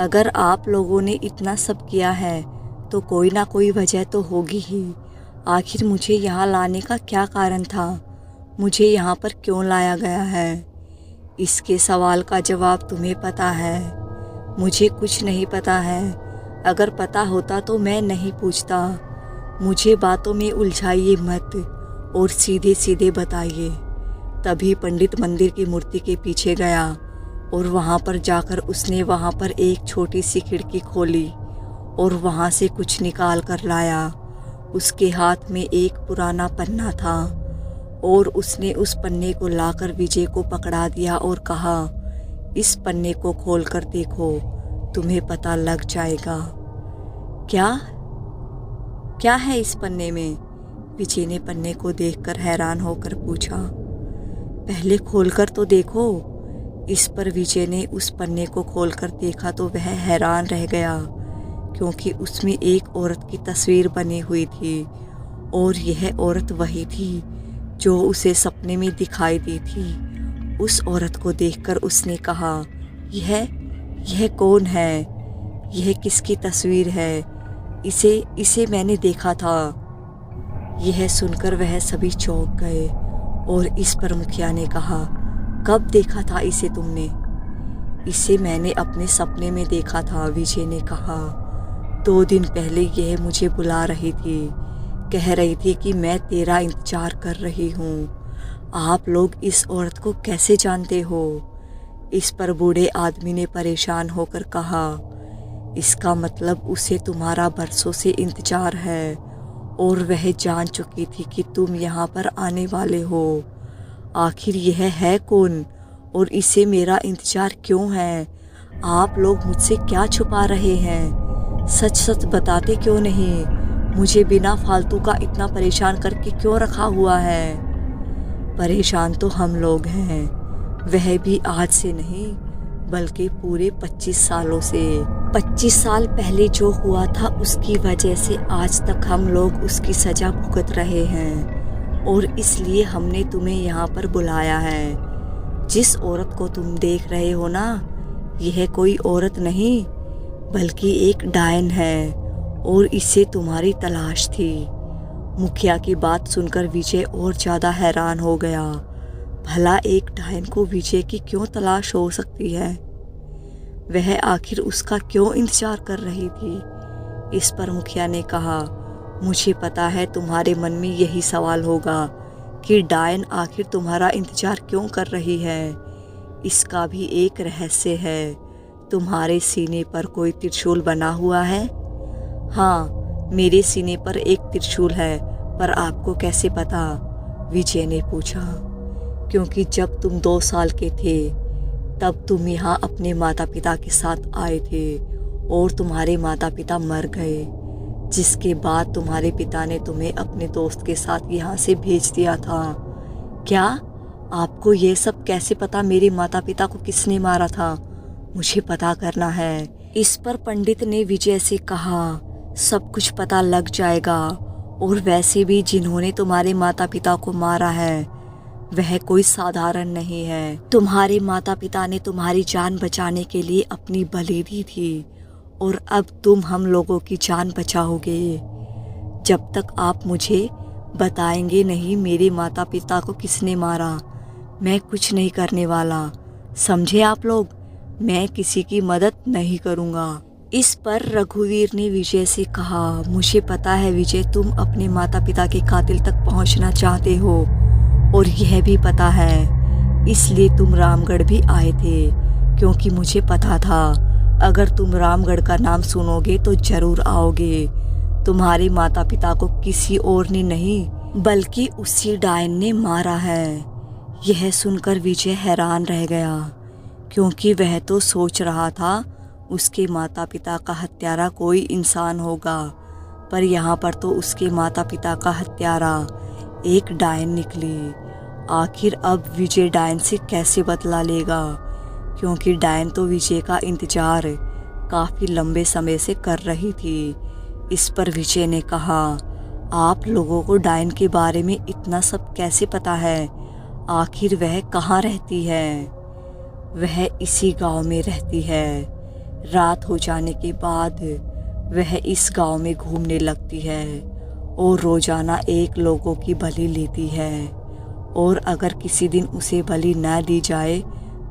अगर आप लोगों ने इतना सब किया है तो कोई ना कोई वजह तो होगी ही। आखिर मुझे यहाँ लाने का क्या कारण था? मुझे यहाँ पर क्यों लाया गया है? इसके सवाल का जवाब तुम्हें पता है? मुझे कुछ नहीं पता है। अगर पता होता तो मैं नहीं पूछता। मुझे बातों में उलझाइए मत और सीधे सीधे बताइए। तभी पंडित मंदिर की मूर्ति के पीछे गया और वहाँ पर जाकर उसने वहाँ पर एक छोटी सी खिड़की खोली और वहाँ से कुछ निकाल कर लाया। उसके हाथ में एक पुराना पन्ना था और उसने उस पन्ने को लाकर विजय को पकड़ा दिया और कहा, इस पन्ने को खोलकर देखो, तुम्हें पता लग जाएगा। क्या क्या है इस पन्ने में? विजय ने पन्ने को देखकर हैरान होकर पूछा। पहले खोलकर तो देखो। इस पर विजय ने उस पन्ने को खोलकर देखा तो वह हैरान रह गया, क्योंकि उसमें एक औरत की तस्वीर बनी हुई थी, और यह औरत वही थी जो उसे सपने में दिखाई दी थी। उस औरत को देखकर उसने कहा, यह कौन है? यह किसकी तस्वीर है? इसे मैंने देखा था। यह सुनकर वह सभी चौंक गए और इस पर मुखिया ने कहा, कब देखा था इसे तुमने? इसे मैंने अपने सपने में देखा था, विजय ने कहा। 2 दिन पहले यह मुझे बुला रही थी, कह रही थी कि मैं तेरा इंतजार कर रही हूँ। आप लोग इस औरत को कैसे जानते हो? इस पर बूढ़े आदमी ने परेशान होकर कहा, इसका मतलब उसे तुम्हारा बरसों से इंतजार है और वह जान चुकी थी कि तुम यहाँ पर आने वाले हो। आखिर यह है कौन और इसे मेरा इंतजार क्यों है? आप लोग मुझसे क्या छुपा रहे हैं? सच सच बताते क्यों नहीं? मुझे बिना फालतू का इतना परेशान करके क्यों रखा हुआ है? परेशान तो हम लोग हैं, वह भी आज से नहीं बल्कि पूरे 25 सालों से। 25 साल पहले जो हुआ था उसकी वजह से आज तक हम लोग उसकी सजा भुगत रहे हैं और इसलिए हमने तुम्हें यहाँ पर बुलाया है। जिस औरत को तुम देख रहे हो ना, यह कोई औरत नहीं बल्कि एक डायन है और इसे तुम्हारी तलाश थी। मुखिया की बात सुनकर विजय और ज़्यादा हैरान हो गया। भला एक डायन को विजय की क्यों तलाश हो सकती है? वह आखिर उसका क्यों इंतजार कर रही थी? इस पर मुखिया ने कहा, मुझे पता है तुम्हारे मन में यही सवाल होगा कि डायन आखिर तुम्हारा इंतजार क्यों कर रही है। इसका भी एक रहस्य है। तुम्हारे सीने पर कोई त्रिशूल बना हुआ है? हाँ, मेरे सीने पर एक त्रिशूल है, पर आपको कैसे पता? विजय ने पूछा। क्योंकि जब तुम 2 साल के थे तब तुम यहाँ अपने माता पिता के साथ आए थे और तुम्हारे माता पिता मर गए, जिसके बाद तुम्हारे पिता ने तुम्हें अपने दोस्त के साथ यहाँ से भेज दिया था। क्या आपको ये सब कैसे पता? मेरे माता पिता को किसने मारा था? मुझे पता करना है। इस पर पंडित ने विजय से कहा, सब कुछ पता लग जाएगा और वैसे भी जिन्होंने तुम्हारे माता पिता को मारा है वह कोई साधारण नहीं है। तुम्हारे माता पिता ने तुम्हारी जान बचाने के लिए अपनी बलि दी थी और अब तुम हम लोगों की जान बचाओगे। जब तक आप मुझे बताएंगे नहीं मेरे माता पिता को किसने मारा, मैं कुछ नहीं करने वाला। समझे आप लोग? मैं किसी की मदद नहीं करूँगा। इस पर रघुवीर ने विजय से कहा, मुझे पता है विजय, तुम अपने माता पिता के कातिल तक पहुंचना चाहते हो और यह भी पता है इसलिए तुम रामगढ़ भी आए थे, क्योंकि मुझे पता था अगर तुम रामगढ़ का नाम सुनोगे तो जरूर आओगे। तुम्हारे माता पिता को किसी और ने नहीं बल्कि उसी डायन ने मारा है। यह सुनकर विजय हैरान रह गया, क्योंकि वह तो सोच रहा था उसके माता पिता का हत्यारा कोई इंसान होगा, पर यहाँ पर तो उसके माता पिता का हत्यारा एक डायन निकली। आखिर अब विजय डायन से कैसे बदला लेगा, क्योंकि डायन तो विजय का इंतजार काफ़ी लंबे समय से कर रही थी। इस पर विजय ने कहा, आप लोगों को डायन के बारे में इतना सब कैसे पता है? आखिर वह कहाँ रहती है? वह इसी गांव में रहती है। रात हो जाने के बाद वह इस गांव में घूमने लगती है और रोजाना एक लोगों की बलि लेती है और अगर किसी दिन उसे बलि न दी जाए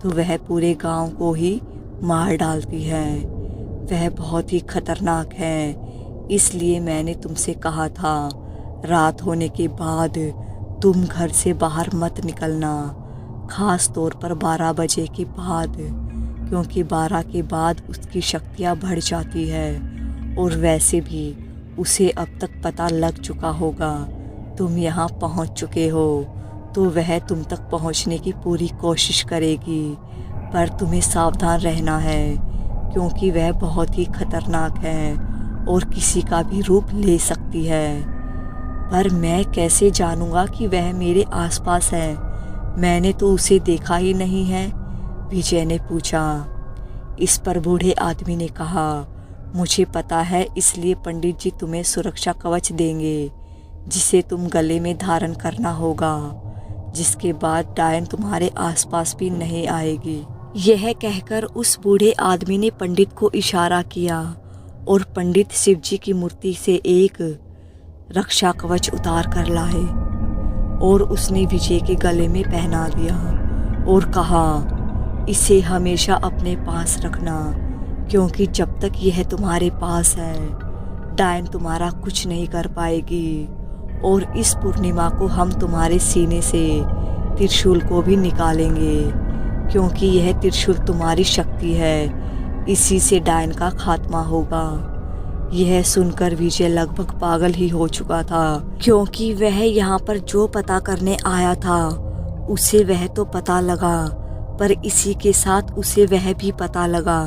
तो वह पूरे गांव को ही मार डालती है। वह बहुत ही खतरनाक है, इसलिए मैंने तुमसे कहा था रात होने के बाद तुम घर से बाहर मत निकलना, खास तौर पर 12 बजे के बाद, क्योंकि 12 के बाद उसकी शक्तियाँ बढ़ जाती है और वैसे भी उसे अब तक पता लग चुका होगा तुम यहाँ पहुँच चुके हो, तो वह तुम तक पहुँचने की पूरी कोशिश करेगी। पर तुम्हें सावधान रहना है, क्योंकि वह बहुत ही खतरनाक है और किसी का भी रूप ले सकती है। पर मैं कैसे जानूँगा कि वह मेरे आसपास है? मैंने तो उसे देखा ही नहीं है, विजय ने पूछा। इस पर बूढ़े आदमी ने कहा, मुझे पता है, इसलिए पंडित जी तुम्हें सुरक्षा कवच देंगे जिसे तुम गले में धारण करना होगा। जिसके बाद डायन तुम्हारे आसपास भी नहीं आएगी। यह कहकर उस बूढ़े आदमी ने पंडित को इशारा किया और पंडित शिवजी की मूर्ति से एक रक्षा कवच उतार कर लाए और उसने विजय के गले में पहना दिया और कहा, इसे हमेशा अपने पास रखना, क्योंकि जब तक यह तुम्हारे पास है डायन तुम्हारा कुछ नहीं कर पाएगी। और इस पूर्णिमा को हम तुम्हारे सीने से त्रिशूल को भी निकालेंगे, क्योंकि यह त्रिशूल तुम्हारी शक्ति है, इसी से डायन का खात्मा होगा। यह सुनकर विजय लगभग पागल ही हो चुका था, क्योंकि वह यहाँ पर जो पता करने आया था उसे वह तो पता लगा, पर इसी के साथ उसे वह भी पता लगा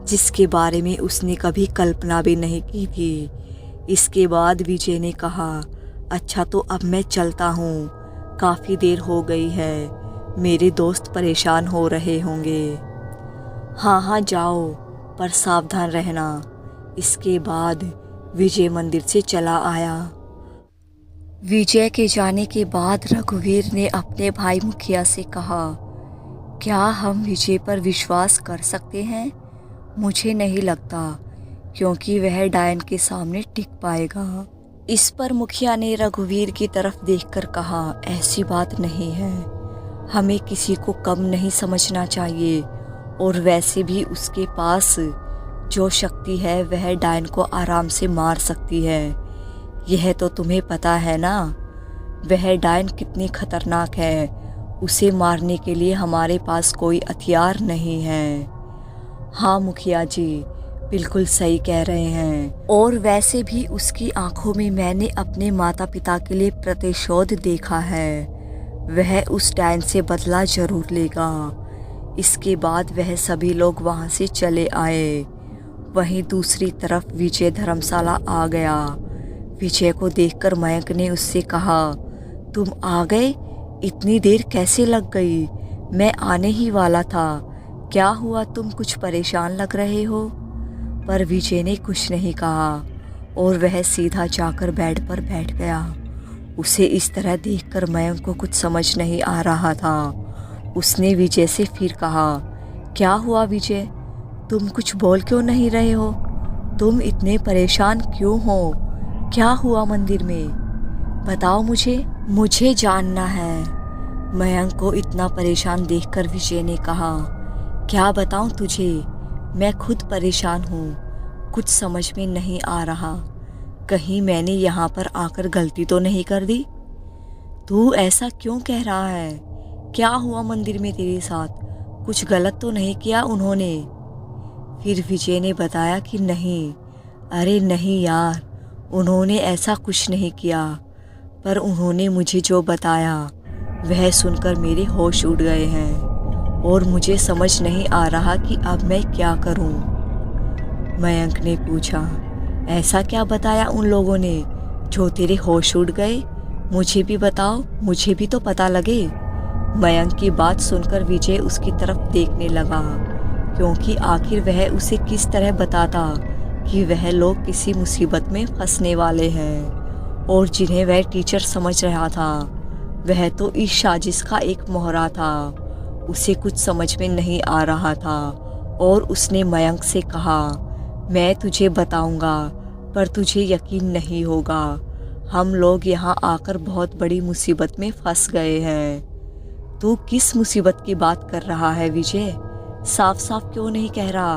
जिसके बारे में उसने कभी कल्पना भी नहीं की थी। इसके बाद विजय ने कहा, अच्छा तो अब मैं चलता हूँ, काफ़ी देर हो गई है, मेरे दोस्त परेशान हो रहे होंगे। हाँ जाओ, पर सावधान रहना। इसके बाद विजय मंदिर से चला आया। विजय के जाने के बाद रघुवीर ने अपने भाई मुखिया से कहा, क्या हम विजय पर विश्वास कर सकते हैं? मुझे नहीं लगता, क्योंकि वह डायन के सामने टिक पाएगा। इस पर मुखिया ने रघुवीर की तरफ देखकर कहा, ऐसी बात नहीं है, हमें किसी को कम नहीं समझना चाहिए, और वैसे भी उसके पास जो शक्ति है वह डायन को आराम से मार सकती है। यह तो तुम्हें पता है ना, वह डायन कितनी खतरनाक है, उसे मारने के लिए हमारे पास कोई हथियार नहीं है। हाँ मुखिया जी, बिल्कुल सही कह रहे हैं, और वैसे भी उसकी आंखों में मैंने अपने माता पिता के लिए प्रतिशोध देखा है, वह उस डायन से बदला जरूर लेगा। इसके बाद वह सभी लोग वहां से चले आए। वहीं दूसरी तरफ विजय धर्मशाला आ गया। विजय को देखकर मयंक ने उससे कहा, तुम आ गए, इतनी देर कैसे लग गई? मैं आने ही वाला था, क्या हुआ, तुम कुछ परेशान लग रहे हो? पर विजय ने कुछ नहीं कहा और वह सीधा जाकर बेड पर बैठ गया। उसे इस तरह देखकर मयंक को कुछ समझ नहीं आ रहा था। उसने विजय से फिर कहा, क्या हुआ विजय, तुम कुछ बोल क्यों नहीं रहे हो? तुम इतने परेशान क्यों हो? क्या हुआ मंदिर में? बताओ मुझे जानना है। मयंक को इतना परेशान देखकर विजय ने कहा, क्या बताऊं तुझे, मैं खुद परेशान हूँ, कुछ समझ में नहीं आ रहा, कहीं मैंने यहाँ पर आकर गलती तो नहीं कर दी? तू ऐसा क्यों कह रहा है? क्या हुआ मंदिर में तेरे साथ? कुछ गलत तो नहीं किया उन्होंने? फिर विजय ने बताया कि नहीं, अरे नहीं यार, उन्होंने ऐसा कुछ नहीं किया, पर उन्होंने मुझे जो बताया वह सुनकर मेरे होश उड़ गए हैं और मुझे समझ नहीं आ रहा कि अब मैं क्या करूं। मयंक ने पूछा, ऐसा क्या बताया उन लोगों ने जो तेरे होश उड़ गए? मुझे भी बताओ, मुझे भी तो पता लगे। मयंक की बात सुनकर विजय उसकी तरफ देखने लगा, क्योंकि आखिर वह उसे किस तरह बताता कि वह लोग किसी मुसीबत में फंसने वाले हैं, और जिन्हें वह टीचर समझ रहा था वह तो इस साजिश का एक मोहरा था। उसे कुछ समझ में नहीं आ रहा था और उसने मयंक से कहा, मैं तुझे बताऊंगा, पर तुझे यकीन नहीं होगा, हम लोग यहाँ आकर बहुत बड़ी मुसीबत में फंस गए हैं। तू किस मुसीबत की बात कर रहा है विजय? साफ साफ क्यों नहीं कह रहा?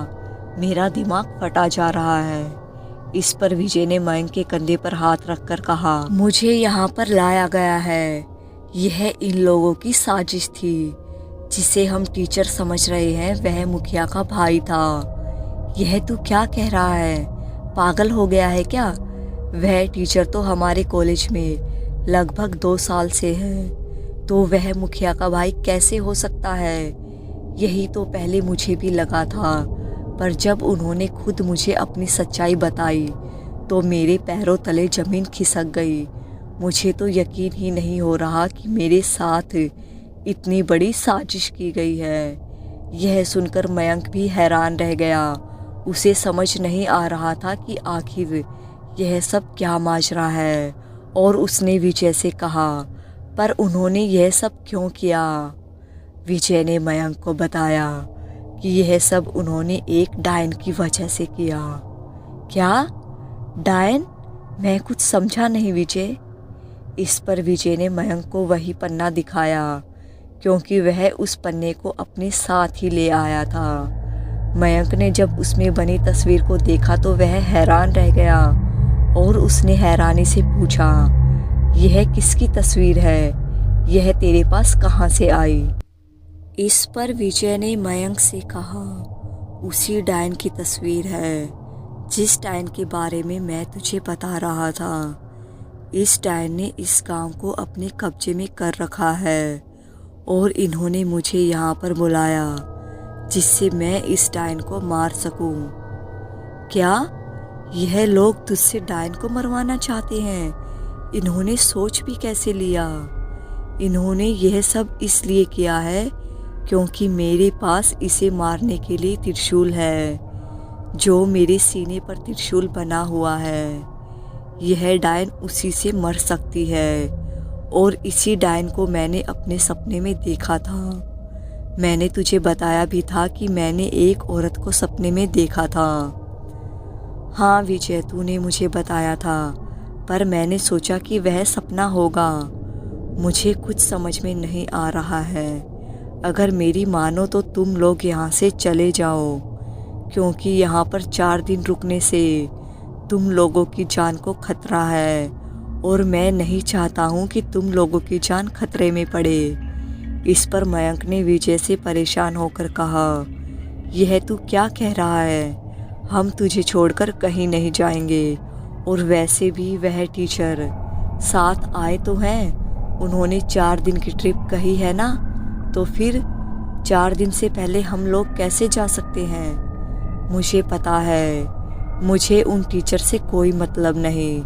मेरा दिमाग फटा जा रहा है। इस पर विजय ने मयंक के कंधे पर हाथ रखकर कहा, मुझे यहाँ पर लाया गया है, यह इन लोगों की साजिश थी। जिसे हम टीचर समझ रहे हैं वह मुखिया का भाई था। यह तू क्या कह रहा है? पागल हो गया है क्या? वह टीचर तो हमारे कॉलेज में लगभग 2 साल से है, तो वह मुखिया का भाई कैसे हो सकता है? यही तो पहले मुझे भी लगा था, पर जब उन्होंने खुद मुझे अपनी सच्चाई बताई तो मेरे पैरों तले जमीन खिसक गई। मुझे तो यकीन ही नहीं हो रहा कि मेरे साथ इतनी बड़ी साजिश की गई है। यह सुनकर मयंक भी हैरान रह गया। उसे समझ नहीं आ रहा था कि आखिर यह सब क्या माजरा है, और उसने विजय से कहा, पर उन्होंने यह सब क्यों किया? विजय ने मयंक को बताया कि यह सब उन्होंने एक डायन की वजह से किया। क्या डायन? मैं कुछ समझा नहीं विजय। इस पर विजय ने मयंक को वही पन्ना दिखाया, क्योंकि वह उस पन्ने को अपने साथ ही ले आया था। मयंक ने जब उसमें बनी तस्वीर को देखा तो वह हैरान रह गया और उसने हैरानी से पूछा, यह किसकी तस्वीर है? यह तेरे पास कहाँ से आई? इस पर विजय ने मयंक से कहा, उसी डायन की तस्वीर है जिस डायन के बारे में मैं तुझे बता रहा था। इस डायन ने इस गांव को अपने कब्जे में कर रखा है और इन्होंने मुझे यहाँ पर बुलाया जिससे मैं इस डायन को मार सकूं। क्या यह लोग तुझसे डायन को मरवाना चाहते हैं? इन्होंने सोच भी कैसे लिया? इन्होंने यह सब इसलिए किया है क्योंकि मेरे पास इसे मारने के लिए त्रिशूल है, जो मेरे सीने पर त्रिशूल बना हुआ है। यह डायन उसी से मर सकती है और इसी डायन को मैंने अपने सपने में देखा था। मैंने तुझे बताया भी था कि मैंने एक औरत को सपने में देखा था। हाँ विजय, तूने मुझे बताया था, पर मैंने सोचा कि वह सपना होगा। मुझे कुछ समझ में नहीं आ रहा है। अगर मेरी मानो तो तुम लोग यहाँ से चले जाओ, क्योंकि यहाँ पर 4 दिन रुकने से तुम लोगों की जान को खतरा है और मैं नहीं चाहता हूँ कि तुम लोगों की जान खतरे में पड़े। इस पर मयंक ने विजय से परेशान होकर कहा, यह तू क्या कह रहा है? हम तुझे छोड़कर कहीं नहीं जाएंगे और वैसे भी वह टीचर साथ आए तो हैं। उन्होंने 4 दिन की ट्रिप कही है ना, तो फिर 4 दिन से पहले हम लोग कैसे जा सकते हैं? मुझे पता है, मुझे उन टीचर से कोई मतलब नहीं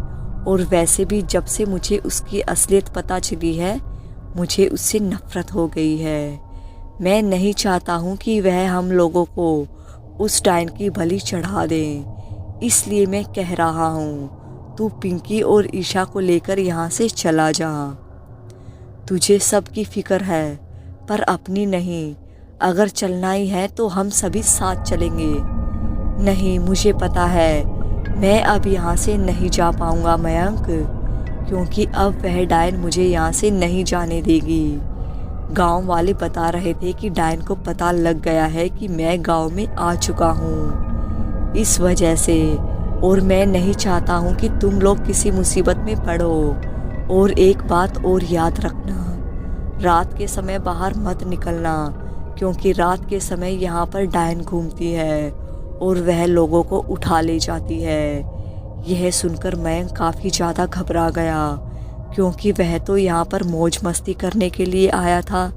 और वैसे भी जब से मुझे उसकी असलियत पता चली है, मुझे उससे नफरत हो गई है। मैं नहीं चाहता हूँ कि वह हम लोगों को उस डायन की बलि चढ़ा दे। इसलिए मैं कह रहा हूँ, तू पिंकी और ईशा को लेकर यहाँ से चला जा। तुझे सबकी फिक्र है पर अपनी नहीं। अगर चलना ही है तो हम सभी साथ चलेंगे। नहीं, मुझे पता है मैं अब यहाँ से नहीं जा पाऊँगा मयंक, क्योंकि अब वह डायन मुझे यहाँ से नहीं जाने देगी। गांव वाले बता रहे थे कि डायन को पता लग गया है कि मैं गांव में आ चुका हूँ, इस वजह से। और मैं नहीं चाहता हूँ कि तुम लोग किसी मुसीबत में पड़ो। और एक बात और याद रखना, रात के समय बाहर मत निकलना, क्योंकि रात के समय यहाँ पर डायन घूमती है और वह लोगों को उठा ले जाती है। यह सुनकर मयंक काफ़ी ज़्यादा घबरा गया, क्योंकि वह तो यहाँ पर मौज मस्ती करने के लिए आया था,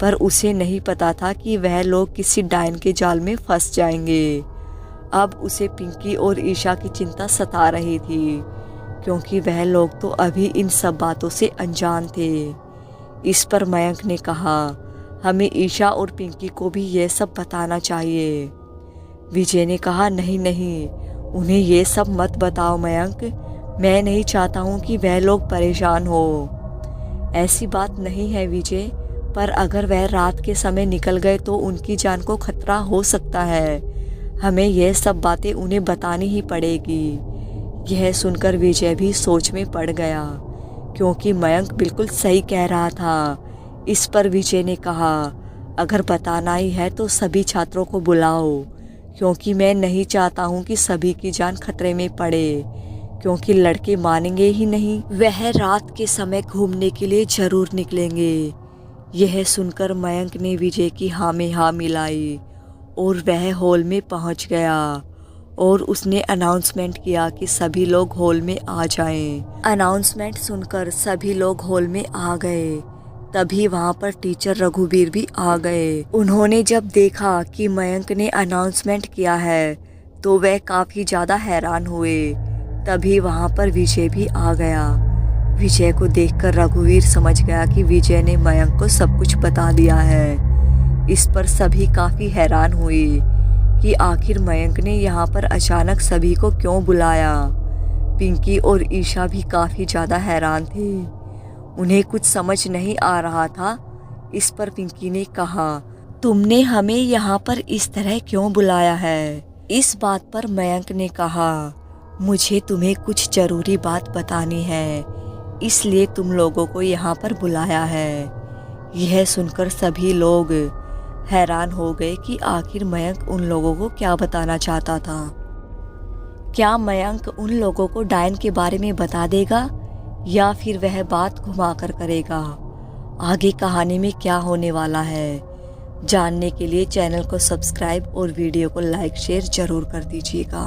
पर उसे नहीं पता था कि वह लोग किसी डायन के जाल में फंस जाएंगे। अब उसे पिंकी और ईशा की चिंता सता रही थी, क्योंकि वह लोग तो अभी इन सब बातों से अनजान थे। इस पर मयंक ने कहा, हमें ईशा और पिंकी को भी यह सब बताना चाहिए। विजय ने कहा, नहीं नहीं, उन्हें ये सब मत बताओ मयंक। मैं नहीं चाहता हूँ कि वह लोग परेशान हो। ऐसी बात नहीं है विजय, पर अगर वह रात के समय निकल गए तो उनकी जान को खतरा हो सकता है। हमें यह सब बातें उन्हें बतानी ही पड़ेगी। यह सुनकर विजय भी सोच में पड़ गया, क्योंकि मयंक बिल्कुल सही कह रहा था। इस पर विजय ने कहा, अगर बताना ही है तो सभी छात्रों को बुलाओ, क्योंकि मैं नहीं चाहता हूँ कि सभी की जान खतरे में पड़े, क्योंकि लड़के मानेंगे ही नहीं। वह रात के समय घूमने के लिए जरूर निकलेंगे। यह सुनकर मयंक ने विजय की हाँ में हाँ मिलाई और वह हॉल में पहुँच गया और उसने अनाउंसमेंट किया कि सभी लोग हॉल में आ जाएं। अनाउंसमेंट सुनकर सभी लोग हॉल में आ गए। तभी वहाँ पर टीचर रघुवीर भी आ गए। उन्होंने जब देखा कि मयंक ने अनाउंसमेंट किया है तो वह काफ़ी ज़्यादा हैरान हुए। तभी वहाँ पर विजय भी आ गया। विजय को देखकर रघुवीर समझ गया कि विजय ने मयंक को सब कुछ बता दिया है। इस पर सभी काफ़ी हैरान हुए कि आखिर मयंक ने यहाँ पर अचानक सभी को क्यों बुलाया। पिंकी और ईशा भी काफ़ी ज़्यादा हैरान थे। उन्हें कुछ समझ नहीं आ रहा था। इस पर पिंकी ने कहा, तुमने हमें यहाँ पर इस तरह क्यों बुलाया है? इस बात पर मयंक ने कहा, मुझे तुम्हें कुछ जरूरी बात बतानी है, इसलिए तुम लोगों को यहाँ पर बुलाया है। यह सुनकर सभी लोग हैरान हो गए कि आखिर मयंक उन लोगों को क्या बताना चाहता था। क्या मयंक उन लोगों को डायन के बारे में बता देगा या फिर वह बात घुमाकर करेगा? आगे कहानी में क्या होने वाला है, जानने के लिए चैनल को सब्सक्राइब और वीडियो को लाइक शेयर जरूर कर दीजिएगा।